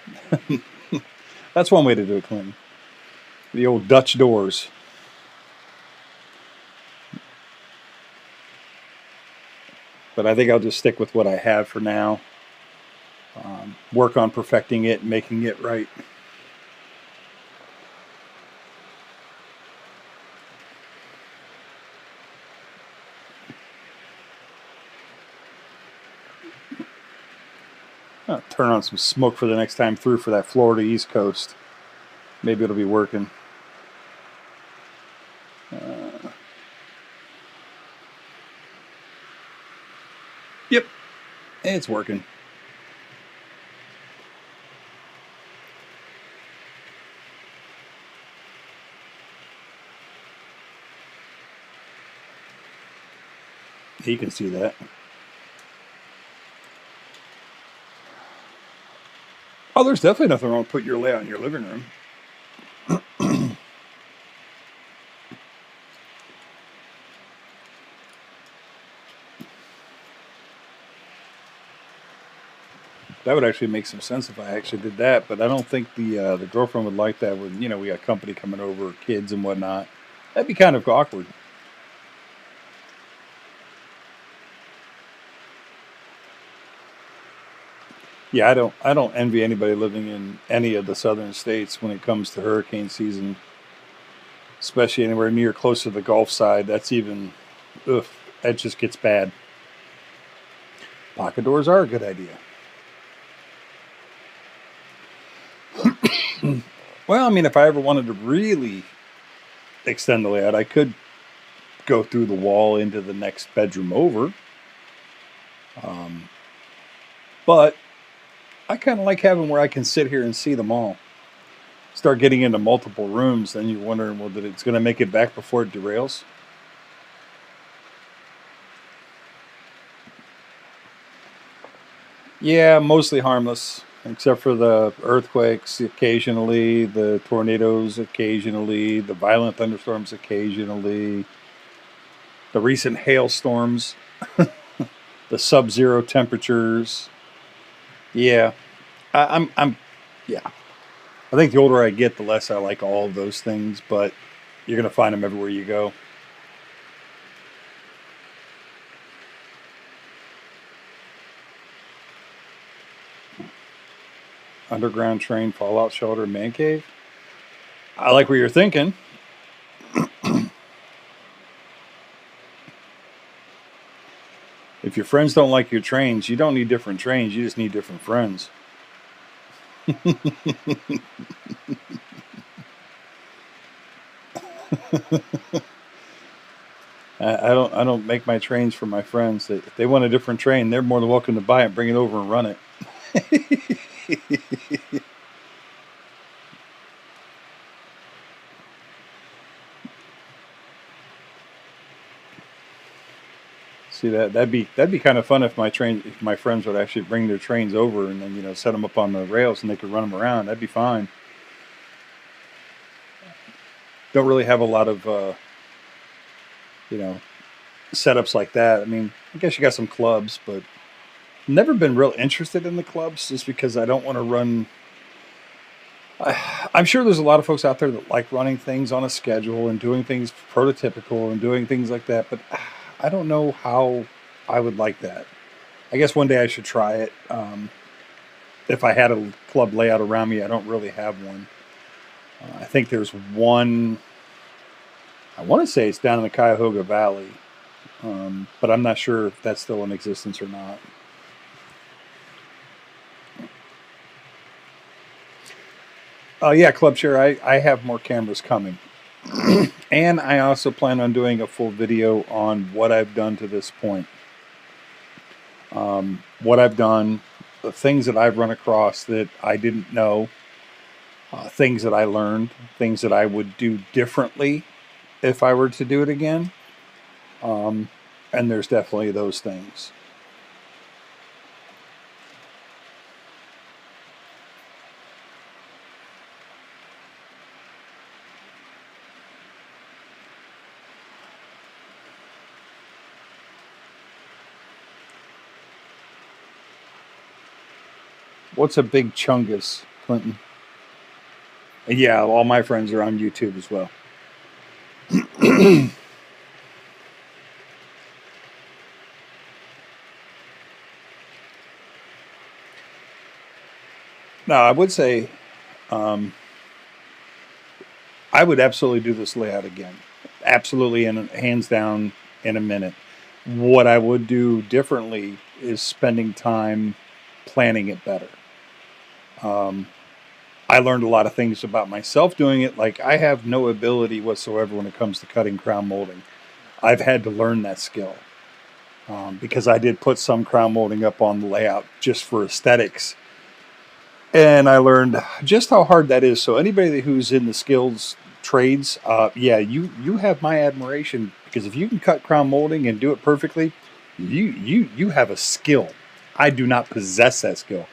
that's one way to do it, Clinton. The old Dutch doors. But I think I'll just stick with what I have for now. Work on perfecting it and making it right. I'll turn on some smoke for the next time through for that Florida East Coast. Maybe it'll be working. Yep, it's working. You can see that. Oh, there's definitely nothing wrong with putting your layout in your living room. That would actually make some sense if I actually did that, but I don't think the girlfriend would like that when, we got company coming over, kids and whatnot. That'd be kind of awkward. Yeah, I don't envy anybody living in any of the southern states when it comes to hurricane season, especially anywhere near close to the Gulf side. That's even, ugh, that just gets bad. Pocket doors are a good idea. Well, I mean, if I ever wanted to really extend the layout, I could go through the wall into the next bedroom over. But I kind of like having where I can sit here and see them all. Start getting into multiple rooms, then you're wondering, well, that it's going to make it back before it derails. Yeah, mostly harmless, except for the earthquakes occasionally, the tornadoes occasionally, the violent thunderstorms occasionally, the recent hailstorms, the sub-zero temperatures. Yeah, I'm, yeah. I think the older I get, the less I like all of those things, but you're going to find them everywhere you go. Underground train, fallout shelter, man cave. I like what you're thinking. If your friends don't like your trains, you don't need different trains. You just need different friends. I don't make my trains for my friends. If they want a different train, they're more than welcome to buy it, bring it over, and run it. See that'd be kind of fun if my friends would actually bring their trains over and then set them up on the rails and they could run them around. That'd be fine. Don't really have a lot of you know setups like that. I mean, I guess you got some clubs, but never been real interested in the clubs just because I don't want to run. I'm sure there's a lot of folks out there that like running things on a schedule and doing things prototypical and doing things like that, but I don't know how I would like that. I guess one day I should try it. If I had a club layout around me, I don't really have one. I think there's one. I want to say it's down in the Cuyahoga Valley, but I'm not sure if that's still in existence or not. Yeah, Club Share, I have more cameras coming. And I also plan on doing a full video on what I've done to this point. What I've done, the things that I've run across that I didn't know, things that I learned, things that I would do differently if I were to do it again. And there's definitely those things. What's a big chungus, Clinton? And yeah, all my friends are on YouTube as well. Now, I would say um, I would absolutely do this layout again. Absolutely, and hands down in a minute. What I would do differently is spending time planning it better. Um, I learned a lot of things about myself doing it. Like, I have no ability whatsoever when it comes to cutting crown molding. I've had to learn that skill because I did put some crown molding up on the layout just for aesthetics. And I learned just how hard that is. So anybody who's in the skills trades, yeah, you have my admiration because if you can cut crown molding and do it perfectly, you have a skill. I do not possess that skill.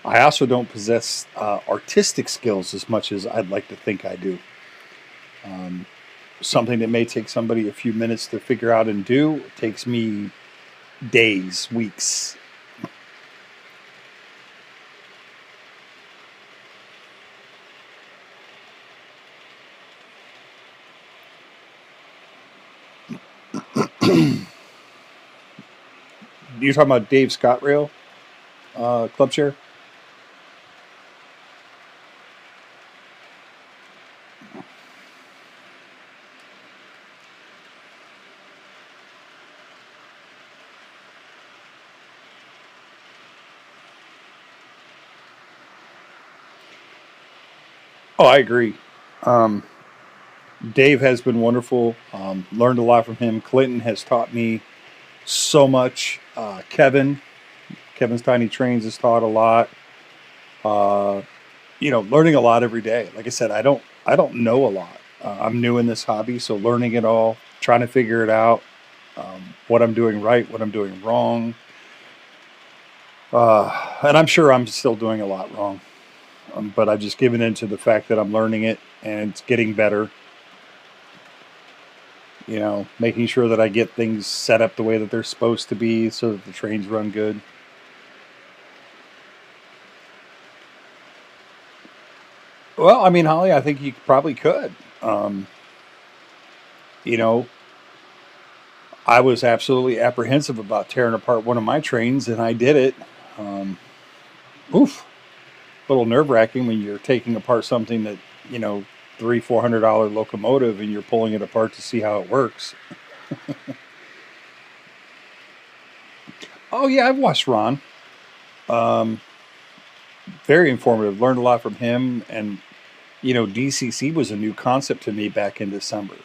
I also don't possess artistic skills as much as I'd like to think I do. Um, Something that may take somebody a few minutes to figure out and do takes me days, weeks. You're talking about Dave Scott Rail, Club Share? Oh, I agree. Um, Dave has been wonderful. Learned a lot from him. Clinton has taught me so much. Kevin's Tiny Trains has taught a lot. Uh, learning a lot every day. Like I said, I don't know a lot. I'm new in this hobby, so learning it all, trying to figure it out, what I'm doing right, what I'm doing wrong, and I'm sure I'm still doing a lot wrong. But I've just given in to the fact that I'm learning it and it's getting better. Making sure that I get things set up the way that they're supposed to be so that the trains run good. Well, I mean, Holly, I think you probably could. Um, you know, I was absolutely apprehensive about tearing apart one of my trains, and I did it. Um, Oof, a little nerve wracking when you're taking apart something that you know, $300-400 locomotive, and you're pulling it apart to see how it works. Oh yeah, I've watched Ron. Um, Very informative. Learned a lot from him, and DCC was a new concept to me back in December.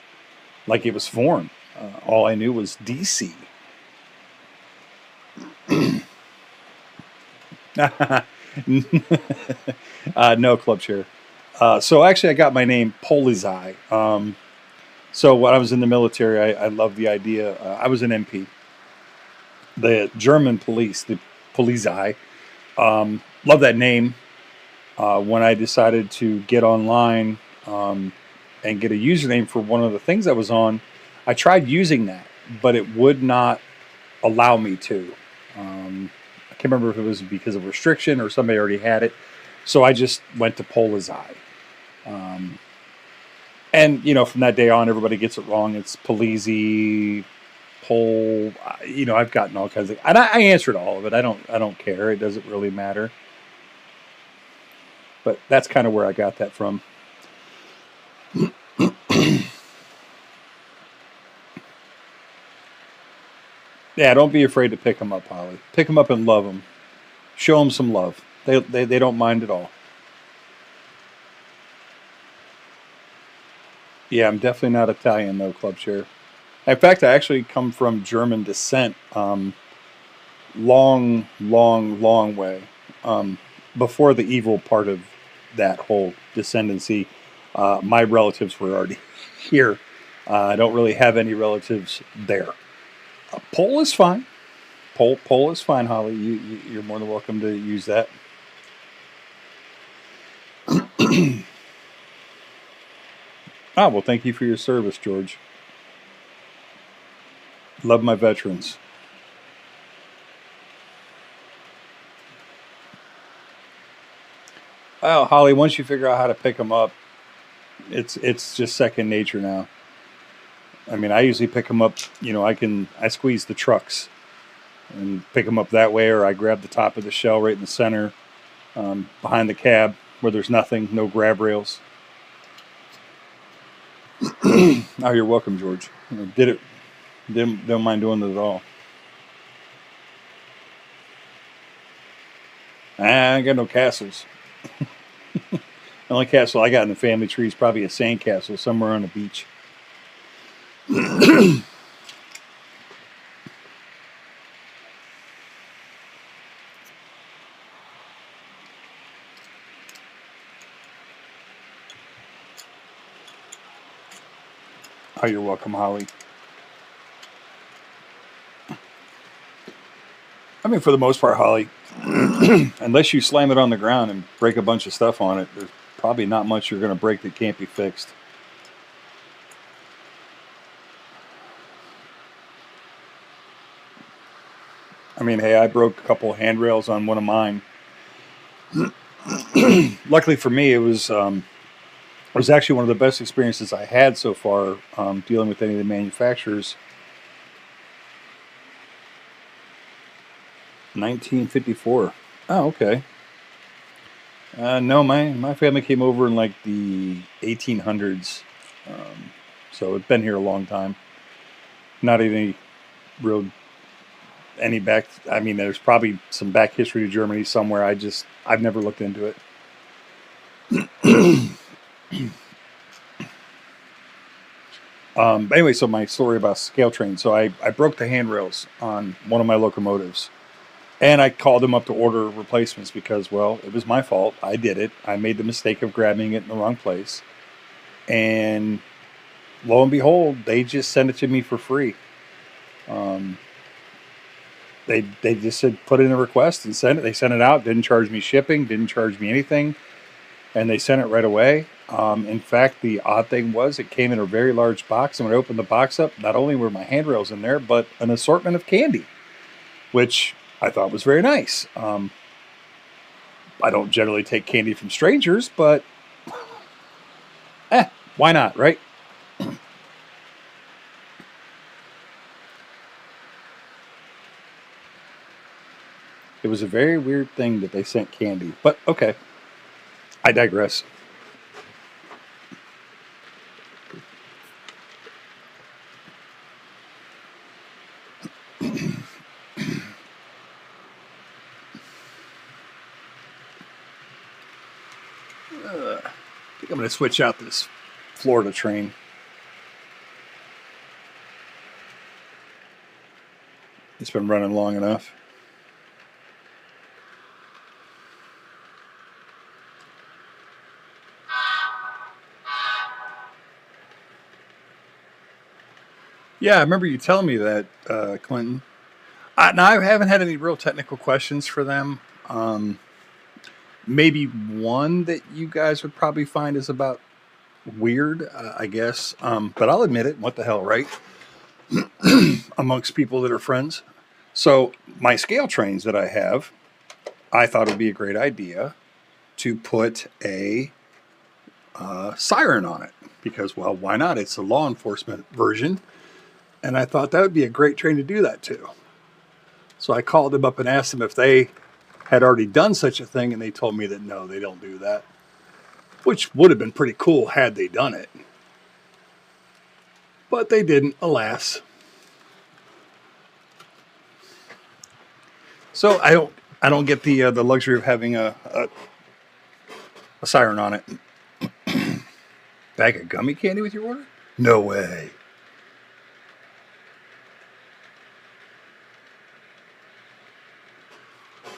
Like it was foreign. All I knew was DC. No club share. So actually, I got my name Polizei. So when I was in the military, I loved the idea. I was an MP. The German police, the Polizei, love that name. When I decided to get online and get a username for one of the things I was on, I tried using that, but it would not allow me to. I can't remember if it was because of restriction or somebody already had it. So I just went to Polizei. Um, and, from that day on, everybody gets it wrong. It's Polizzi, Pol. I've gotten all kinds of, and I answered all of it. I don't care. It doesn't really matter. But that's kind of where I got that from. Yeah, don't be afraid to pick them up, Holly. Pick them up and love them. Show them some love. They don't mind at all. Yeah, I'm definitely not Italian though, Club Share. In fact, I actually come from German descent. Long, long, long way before the evil part of that whole descendancy. My relatives were already here. I don't really have any relatives there. Pole is fine. Pole is fine, Holly. You're more than welcome to use that. Well, thank you for your service, George. Love my veterans. Well, Holly, once you figure out how to pick them up, it's just second nature now. I mean, I usually pick them up. You know, I squeeze the trucks and pick them up that way, or I grab the top of the shell right in the center, behind the cab where there's nothing, no grab rails. Oh, you're welcome, George. You know, did it? Don't mind doing it at all. I ain't got no castles. The only castle I got in the family tree is probably a sand castle somewhere on the beach. Oh, you're welcome, Holly. I mean, for the most part, Holly, unless you slam it on the ground and break a bunch of stuff on it, there's probably not much you're going to break that can't be fixed. I mean, hey, I broke a couple of handrails on one of mine. Luckily for me, it was actually one of the best experiences I had so far, dealing with any of the manufacturers. 1954. Oh, okay. No, my family came over in like the 1800s, so it's been here a long time. Not any real any back. I mean, there's probably some back history to Germany somewhere. I've never looked into it. But anyway, so my story about scale train. So I broke the handrails on one of my locomotives. And I called them up to order replacements because, well, it was my fault. I did it. I made the mistake of grabbing it in the wrong place. And lo and behold, they just sent it to me for free. They just said, put in a request and send it. They sent it out, didn't charge me shipping, didn't charge me anything. And they sent it right away. In fact, the odd thing was it came in a very large box. And when I opened the box up, not only were my handrails in there, but an assortment of candy, which I thought was very nice. I don't generally take candy from strangers, but why not, right? It was a very weird thing that they sent candy, but okay. I digress. I think I'm going to switch out this Florida train. It's been running long enough. Yeah, I remember you telling me that, Clinton. Now, I haven't had any real technical questions for them. Maybe one that you guys would probably find is about weird, I guess. But I'll admit it. What the hell, right? Amongst people that are friends. So my scale trains that I have, I thought it would be a great idea to put a siren on it because, well, why not? It's a law enforcement version. And I thought that would be a great train to do that to. So I called them up and asked them if they had already done such a thing, and they told me that no, they don't do that. Which would have been pretty cool had they done it. But they didn't, alas. So I don't get the luxury of having a siren on it. Bag of gummy candy with your order? No way.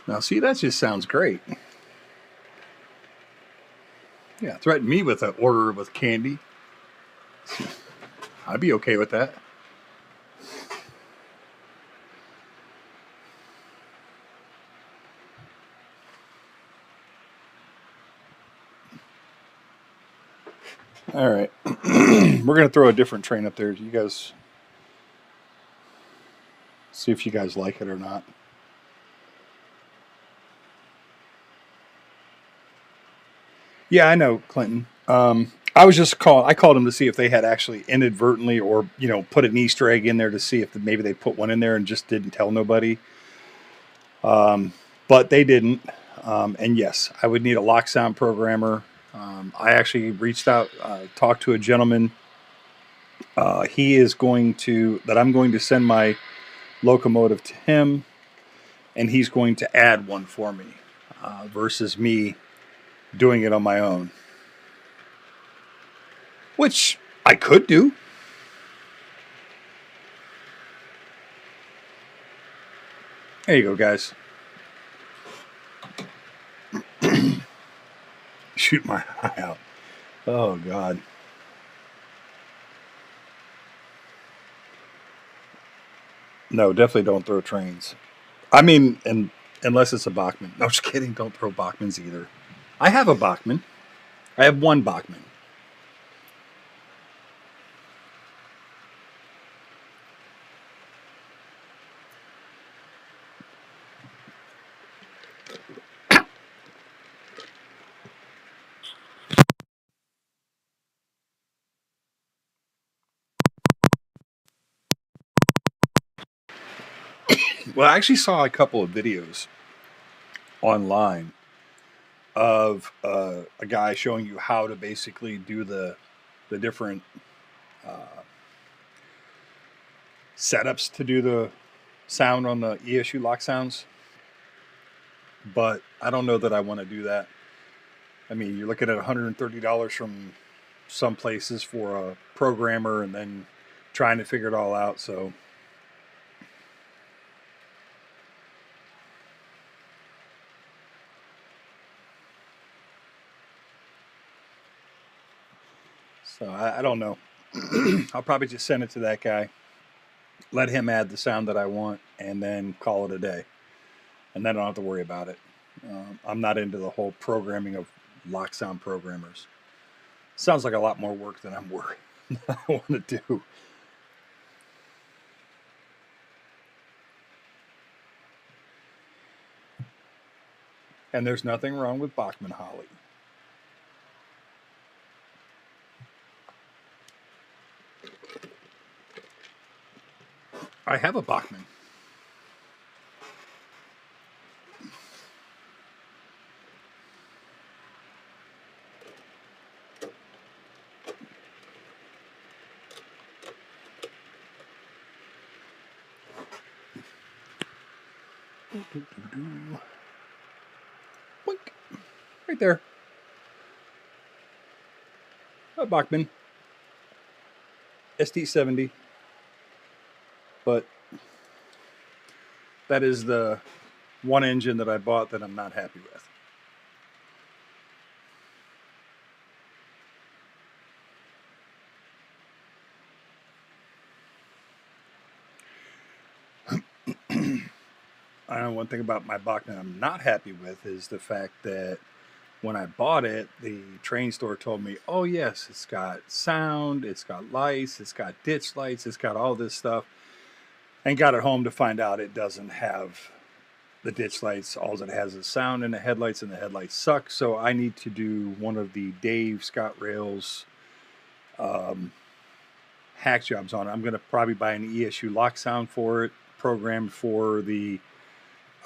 Now, see, that just sounds great. Yeah, threaten me with an order with candy. I'd be okay with that. All right. We're going to throw a different train up there. You guys see if you guys like it or not. Yeah, I know, Clinton. I was just call. I called them to see if they had actually inadvertently, or put an Easter egg in there to see if maybe they put one in there and just didn't tell nobody. But they didn't. And yes, I would need a lock sound programmer. I actually reached out, talked to a gentleman. He is going to that I'm going to send my locomotive to him, and he's going to add one for me, versus me doing it on my own, which I could do. There you go, guys. Shoot my eye out. Oh God. No, definitely don't throw trains. I mean, and unless it's a Bachman. No, just kidding. Don't throw Bachmans either. I have a Bachman. I have one Bachman. Well, I actually saw a couple of videos online of a guy showing you how to basically do the different uh, setups to do the sound on the ESU lock sounds. But I don't know that I want to do that. I mean, you're looking at $130 from some places for a programmer, and then trying to figure it all out. So I don't know. I'll probably just send it to that guy, let him add the sound that I want, and then call it a day. And then I don't have to worry about it. I'm not into the whole programming of lock sound programmers. Sounds like a lot more work than I'm worried I want to do. And there's nothing wrong with Bachman Holly. I have a Bachman. Boink. Right there. A Bachman. ST70. But that is the one engine that I bought that I'm not happy with. I know one thing about my Bachman I'm not happy with is the fact that when I bought it, the train store told me, oh, yes, it's got sound, it's got lights, it's got ditch lights, it's got all this stuff. And got it home to find out it doesn't have the ditch lights. All it has is sound and the headlights, and the headlights suck. So I need to do one of the Dave Scott Rails hack jobs on it. I'm going to probably buy an ESU lock sound for it, programmed for the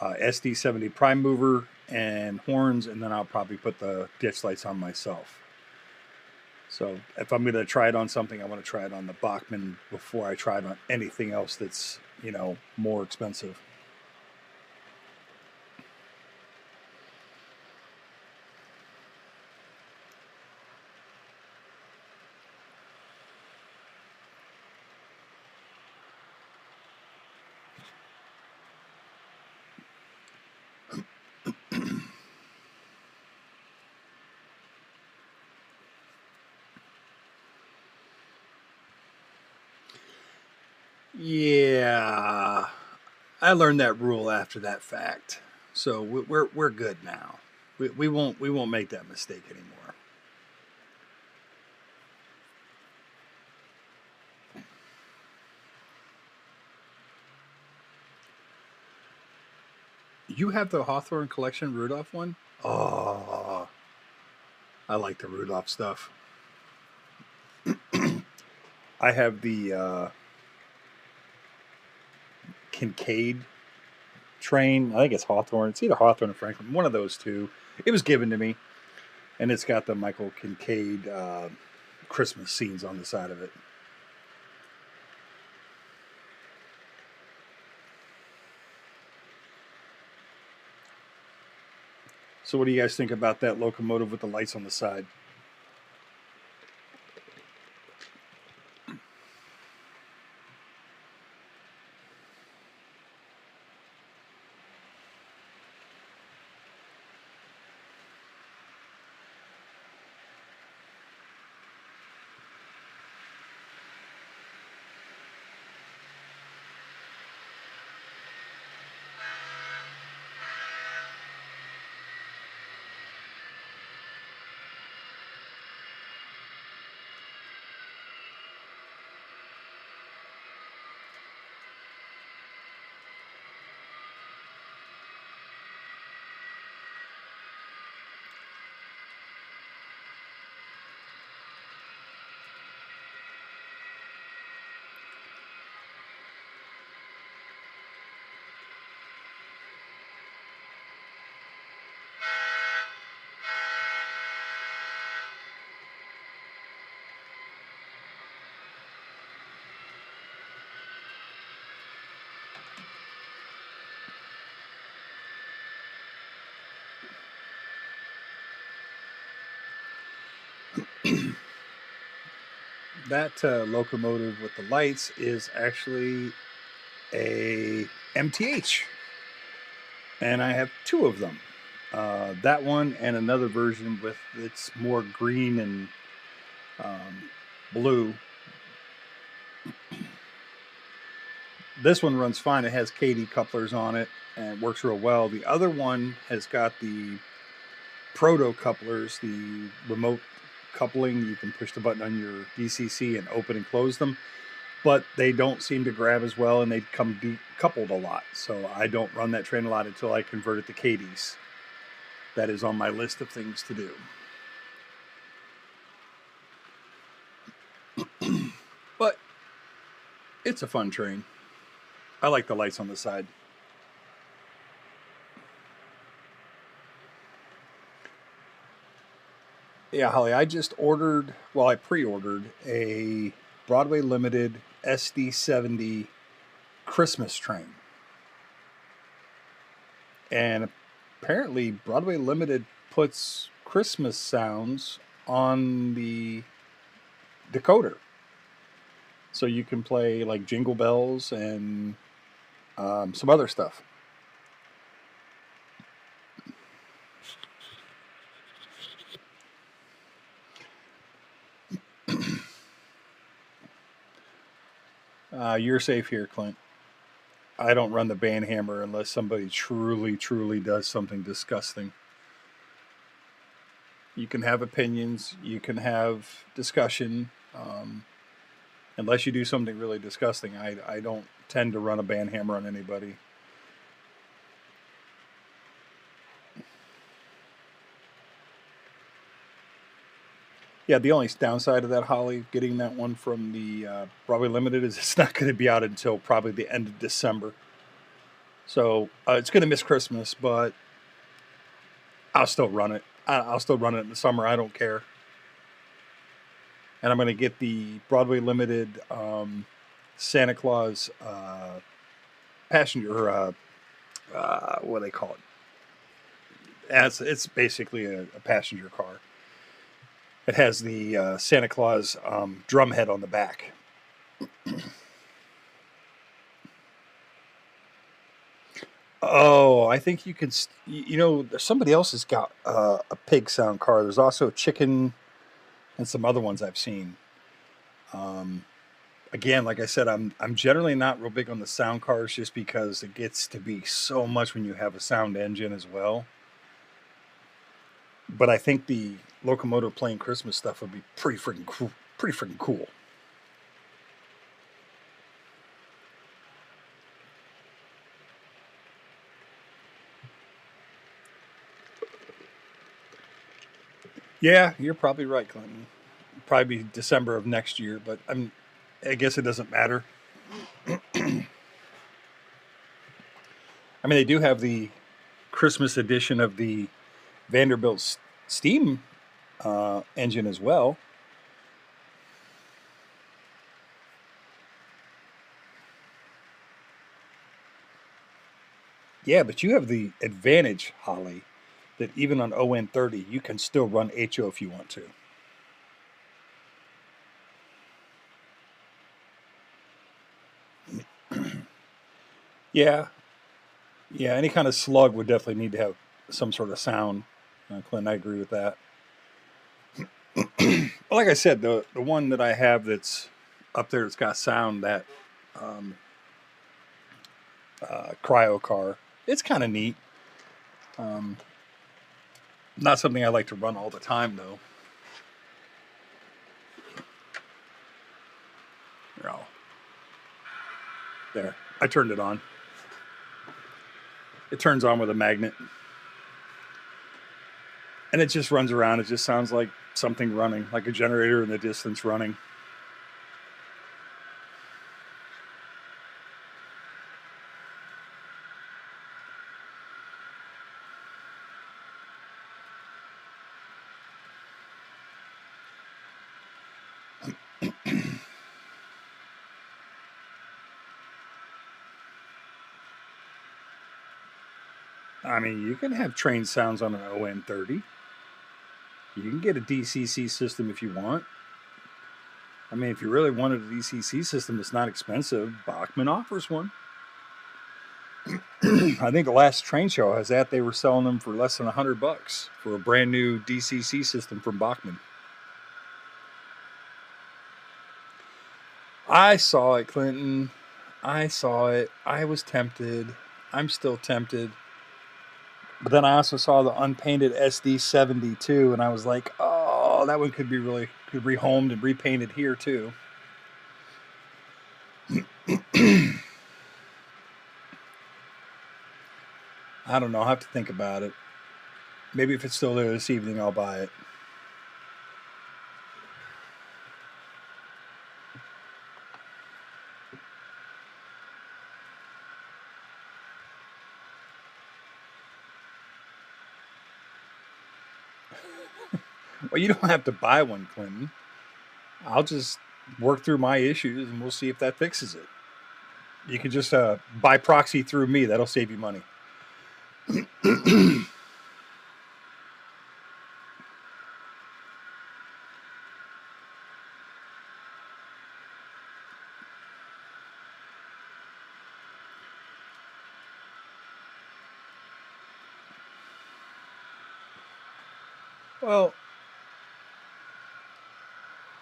SD70 prime mover and horns, and then I'll probably put the ditch lights on myself. So if I'm going to try it on something, I want to try it on the Bachman before I try it on anything else that's more expensive. Yeah, I learned that rule after that fact, so we're good now. We won't make that mistake anymore. You have the Hawthorne Collection Rudolph one? Oh, I like the Rudolph stuff. I have the Kincaid train. I think it's Hawthorne. It's either Hawthorne or Franklin. One of those two. It was given to me, and it's got the Michael Kincaid Christmas scenes on the side of it. So what do you guys think about that locomotive with the lights on the side? That locomotive with the lights is actually a MTH, and I have two of them. That one and another version with it's more green and blue. This one runs fine. It has KD couplers on it and works real well. The other one has got the proto couplers, the remote coupling. You can push the button on your DCC and open and close them, but they don't seem to grab as well, and they come decoupled a lot. So I don't run that train a lot until I convert it to KDs. That is on my list of things to do. But it's a fun train. I like the lights on the side. Yeah, Holly, I just ordered, well, I pre-ordered a Broadway Limited SD70 Christmas train. And apparently Broadway Limited puts Christmas sounds on the decoder. So you can play like Jingle Bells and some other stuff. You're safe here, Clint. I don't run the band hammer unless somebody truly, truly does something disgusting. You can have opinions, you can have discussion. Unless you do something really disgusting, I don't tend to run a band hammer on anybody. Yeah, the only downside of that, Holly, getting that one from the Broadway Limited is it's not going to be out until probably the end of December. So it's going to miss Christmas, but I'll still run it. I'll still run it in the summer. I don't care. And I'm going to get the Broadway Limited Santa Claus passenger, what do they call it? It's basically a passenger car. It has the Santa Claus drum head on the back. Oh, I think you can. Somebody else has got a pig sound car. There's also chicken and some other ones I've seen. Again, like I said, I'm generally not real big on the sound cars just because it gets to be so much when you have a sound engine as well. But I think the locomotive playing Christmas stuff would be pretty freaking cool. Pretty freaking cool. Yeah, you're probably right, Clinton. Probably be December of next year, but I guess it doesn't matter. I mean, they do have the Christmas edition of the Vanderbilt Steam engine as well. Yeah, but you have the advantage, Holly, that even on ON30, you can still run HO if you want to. Yeah, yeah, any kind of slug would definitely need to have some sort of sound. Clint, I agree with that. But like I said, the one that I have that's up there that's got sound, that um, cryo car, it's kind of neat. Um, Not something I like to run all the time, though. No. There, I turned it on. It turns on with a magnet, and it just runs around. It just sounds like something running, like a generator in the distance running. I mean, you can have train sounds on an ON30. You can get a DCC system if you want. I mean, if you really wanted a DCC system that's not expensive, Bachman offers one. I think the last train show has that. They were selling them for less than $100 for a brand new DCC system from Bachman. I saw it, Clinton. I saw it. I was tempted. I'm still tempted. But then I also saw the unpainted SD72, and I was like, oh, that one could be rehomed and repainted here too. I don't know. I'll have to think about it. Maybe if it's still there this evening, I'll buy it. Well, you don't have to buy one, Clinton. I'll just work through my issues, and we'll see if that fixes it. You can just buy proxy through me. That'll save you money. Well,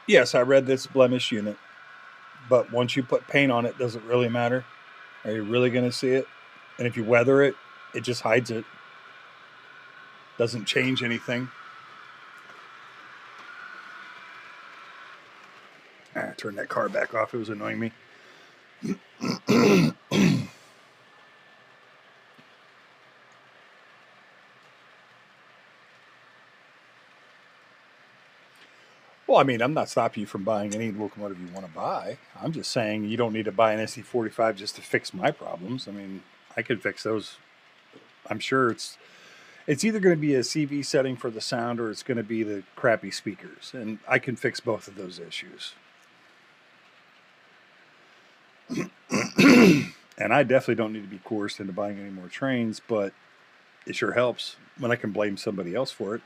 yes, I read this blemish unit, but once you put paint on it, does it really matter? Are you really going to see it? And if you weather it, it just hides it. Doesn't change anything. Turn that car back off. It was annoying me. Well, I mean, I'm not stopping you from buying any locomotive you want to buy. I'm just saying you don't need to buy an SC45 just to fix my problems. I mean, I could fix those. I'm sure it's either going to be a CV setting for the sound or it's going to be the crappy speakers, and I can fix both of those issues. And I definitely don't need to be coerced into buying any more trains, but it sure helps when I can blame somebody else for it.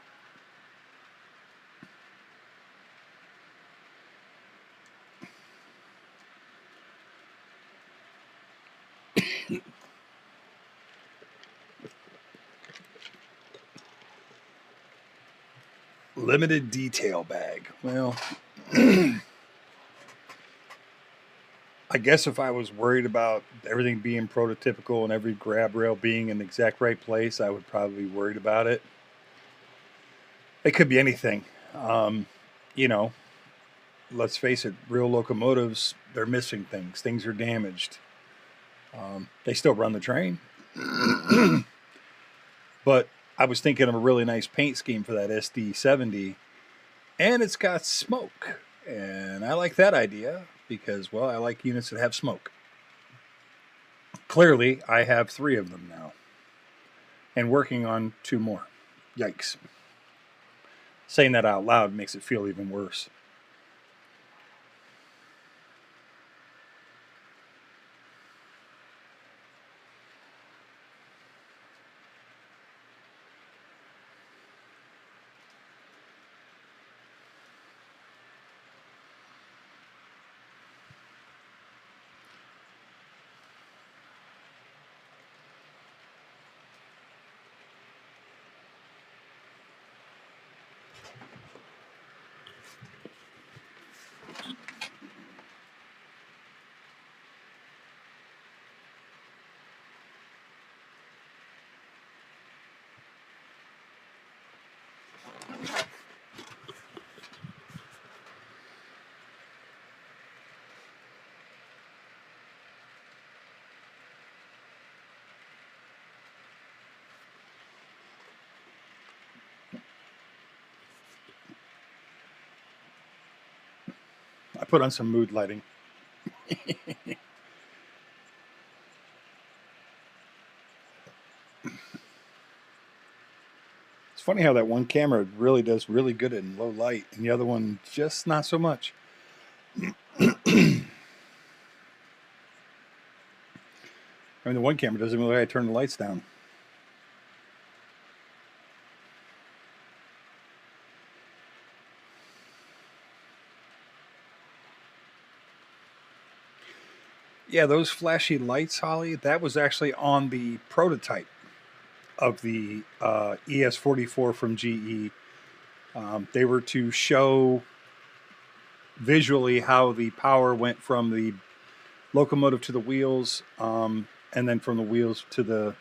Limited detail bag. Well, I guess if I was worried about everything being prototypical and every grab rail being in the exact right place, I would probably be worried about it. It could be anything. You know, let's face it, real locomotives, they're missing things. Things are damaged. They still run the train. But I was thinking of a really nice paint scheme for that SD70, and it's got smoke. And I like that idea because, well, I like units that have smoke. Clearly, I have 3 of them now, and working on 2 more. Yikes. Saying that out loud makes it feel even worse. I put on some mood lighting. It's funny how that one camera really does really good in low light, and the other one just not so much. I mean, the one camera doesn't even look like I turn the lights down. Yeah, those flashy lights, Holly, that was actually on the prototype of the ES44 from GE. They were to show visually how the power went from the locomotive to the wheels, and then from the wheels to the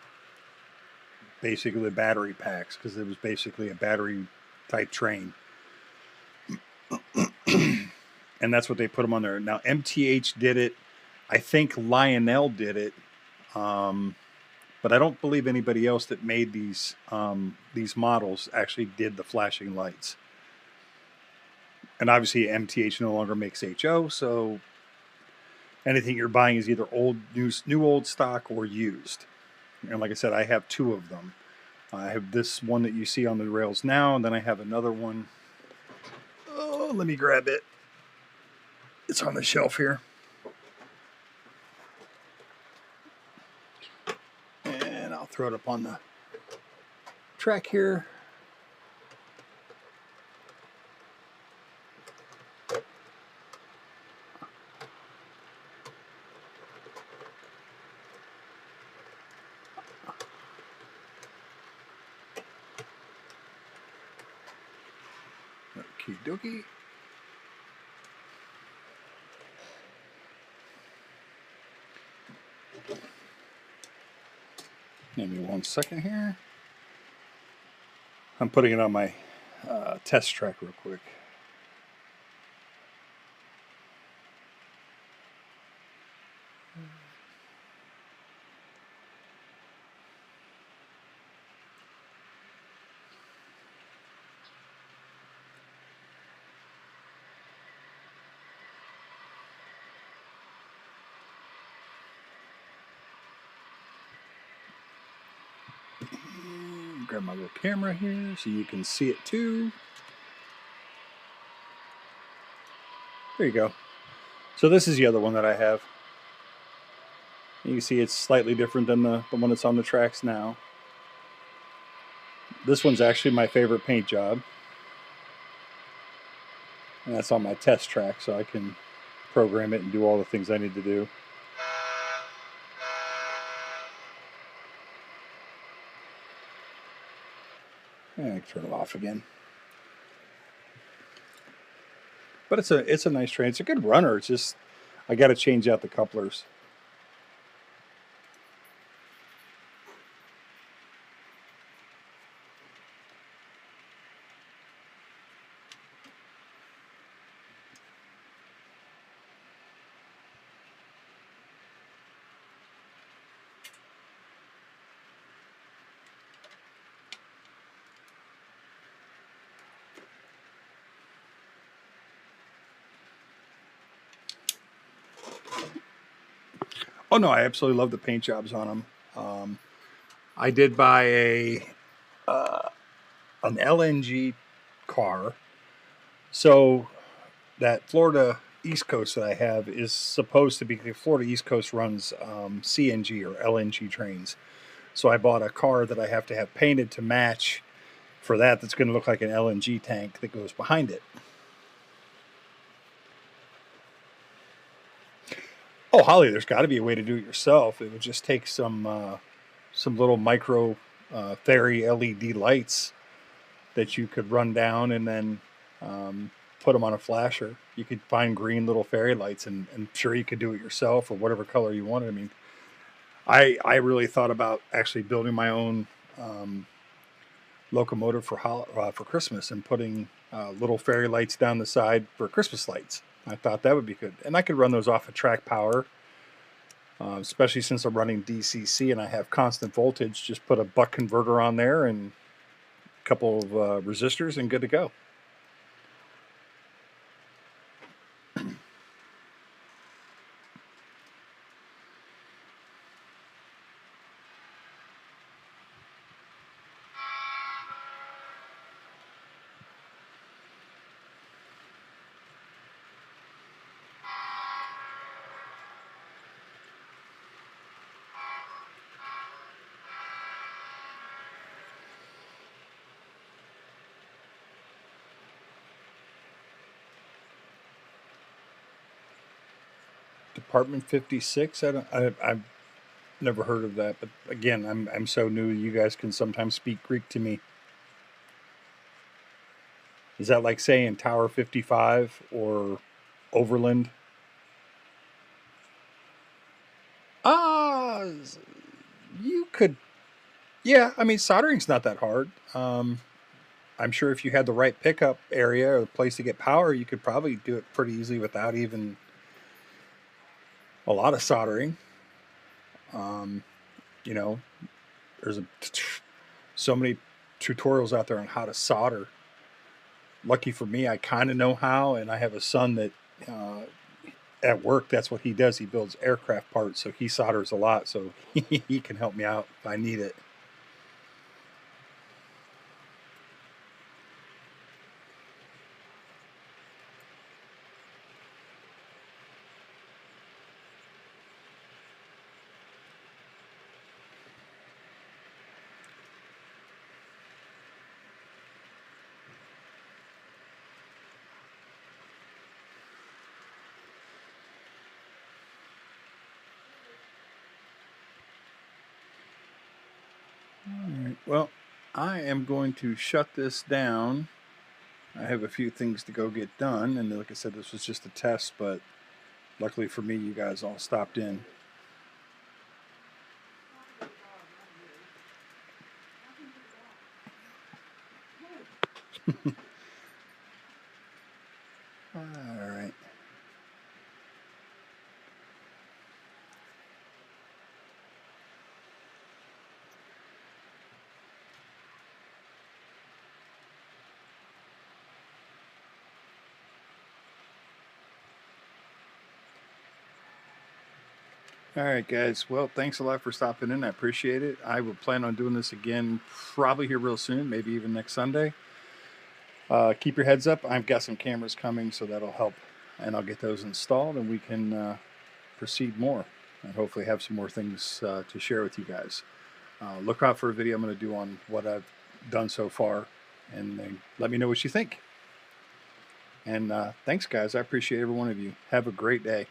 basically the battery packs, because it was basically a battery type train. And that's what they put them on there. Now MTH did it. I think Lionel did it, but I don't believe anybody else that made these models actually did the flashing lights. And obviously MTH no longer makes HO, so anything you're buying is either old, new old stock or used. And like I said, I have 2 of them. I have this one that you see on the rails now, and then I have another one. Oh, let me grab it. It's on the shelf here. And I'll throw it up on the track here. Okie dokie. Give me 1 second here. I'm putting it on my test track real quick. Grab my little camera here so you can see it too. There you go. So this is the other one that I have. You can see it's slightly different than the one that's on the tracks now. This one's actually my favorite paint job. And that's on my test track, so I can program it and do all the things I need to do. And I can turn it off again. But it's a nice train. It's a good runner. It's just I got to change out the couplers. Oh no, I absolutely love the paint jobs on them. I did buy an LNG car, so that Florida East Coast that I have is supposed to be, the Florida East Coast runs CNG or LNG trains. So I bought a car that I have to have painted to match for that. That's going to look like an LNG tank that goes behind it. Oh, Holly, there's got to be a way to do it yourself. It would just take some little micro fairy LED lights that you could run down and then put them on a flasher. You could find green little fairy lights, and sure you could do it yourself or whatever color you wanted. I mean, I really thought about actually building my own locomotive for Christmas and putting little fairy lights down the side for Christmas lights. I thought that would be good, and I could run those off of track power, especially since I'm running DCC and I have constant voltage. Just put a buck converter on there and a couple of resistors, and good to go. Department 56. I've never heard of that, but again, I'm so new. You guys can sometimes speak Greek to me. Is that like saying Tower 55 or Overland? Ah, you could. Yeah, I mean, soldering's not that hard. I'm sure if you had the right pickup area or place to get power, you could probably do it pretty easily without even a lot of soldering. Um, you know, there's so many tutorials out there on how to solder. Lucky for me, I kind of know how, and I have a son that at work, that's what he does. He builds aircraft parts, so he solders a lot, so he can help me out if I need it. All right, well, I am going to shut this down. I have a few things to go get done, and like I said, this was just a test, but luckily for me, you guys all stopped in. All right. All right, guys. Well, thanks a lot for stopping in. I appreciate it. I will plan on doing this again probably here real soon, maybe even next Sunday. Keep your heads up. I've got some cameras coming, so that'll help. And I'll get those installed, and we can proceed more and hopefully have some more things to share with you guys. Look out for a video I'm going to do on what I've done so far, and then let me know what you think. And thanks, guys. I appreciate every one of you. Have a great day.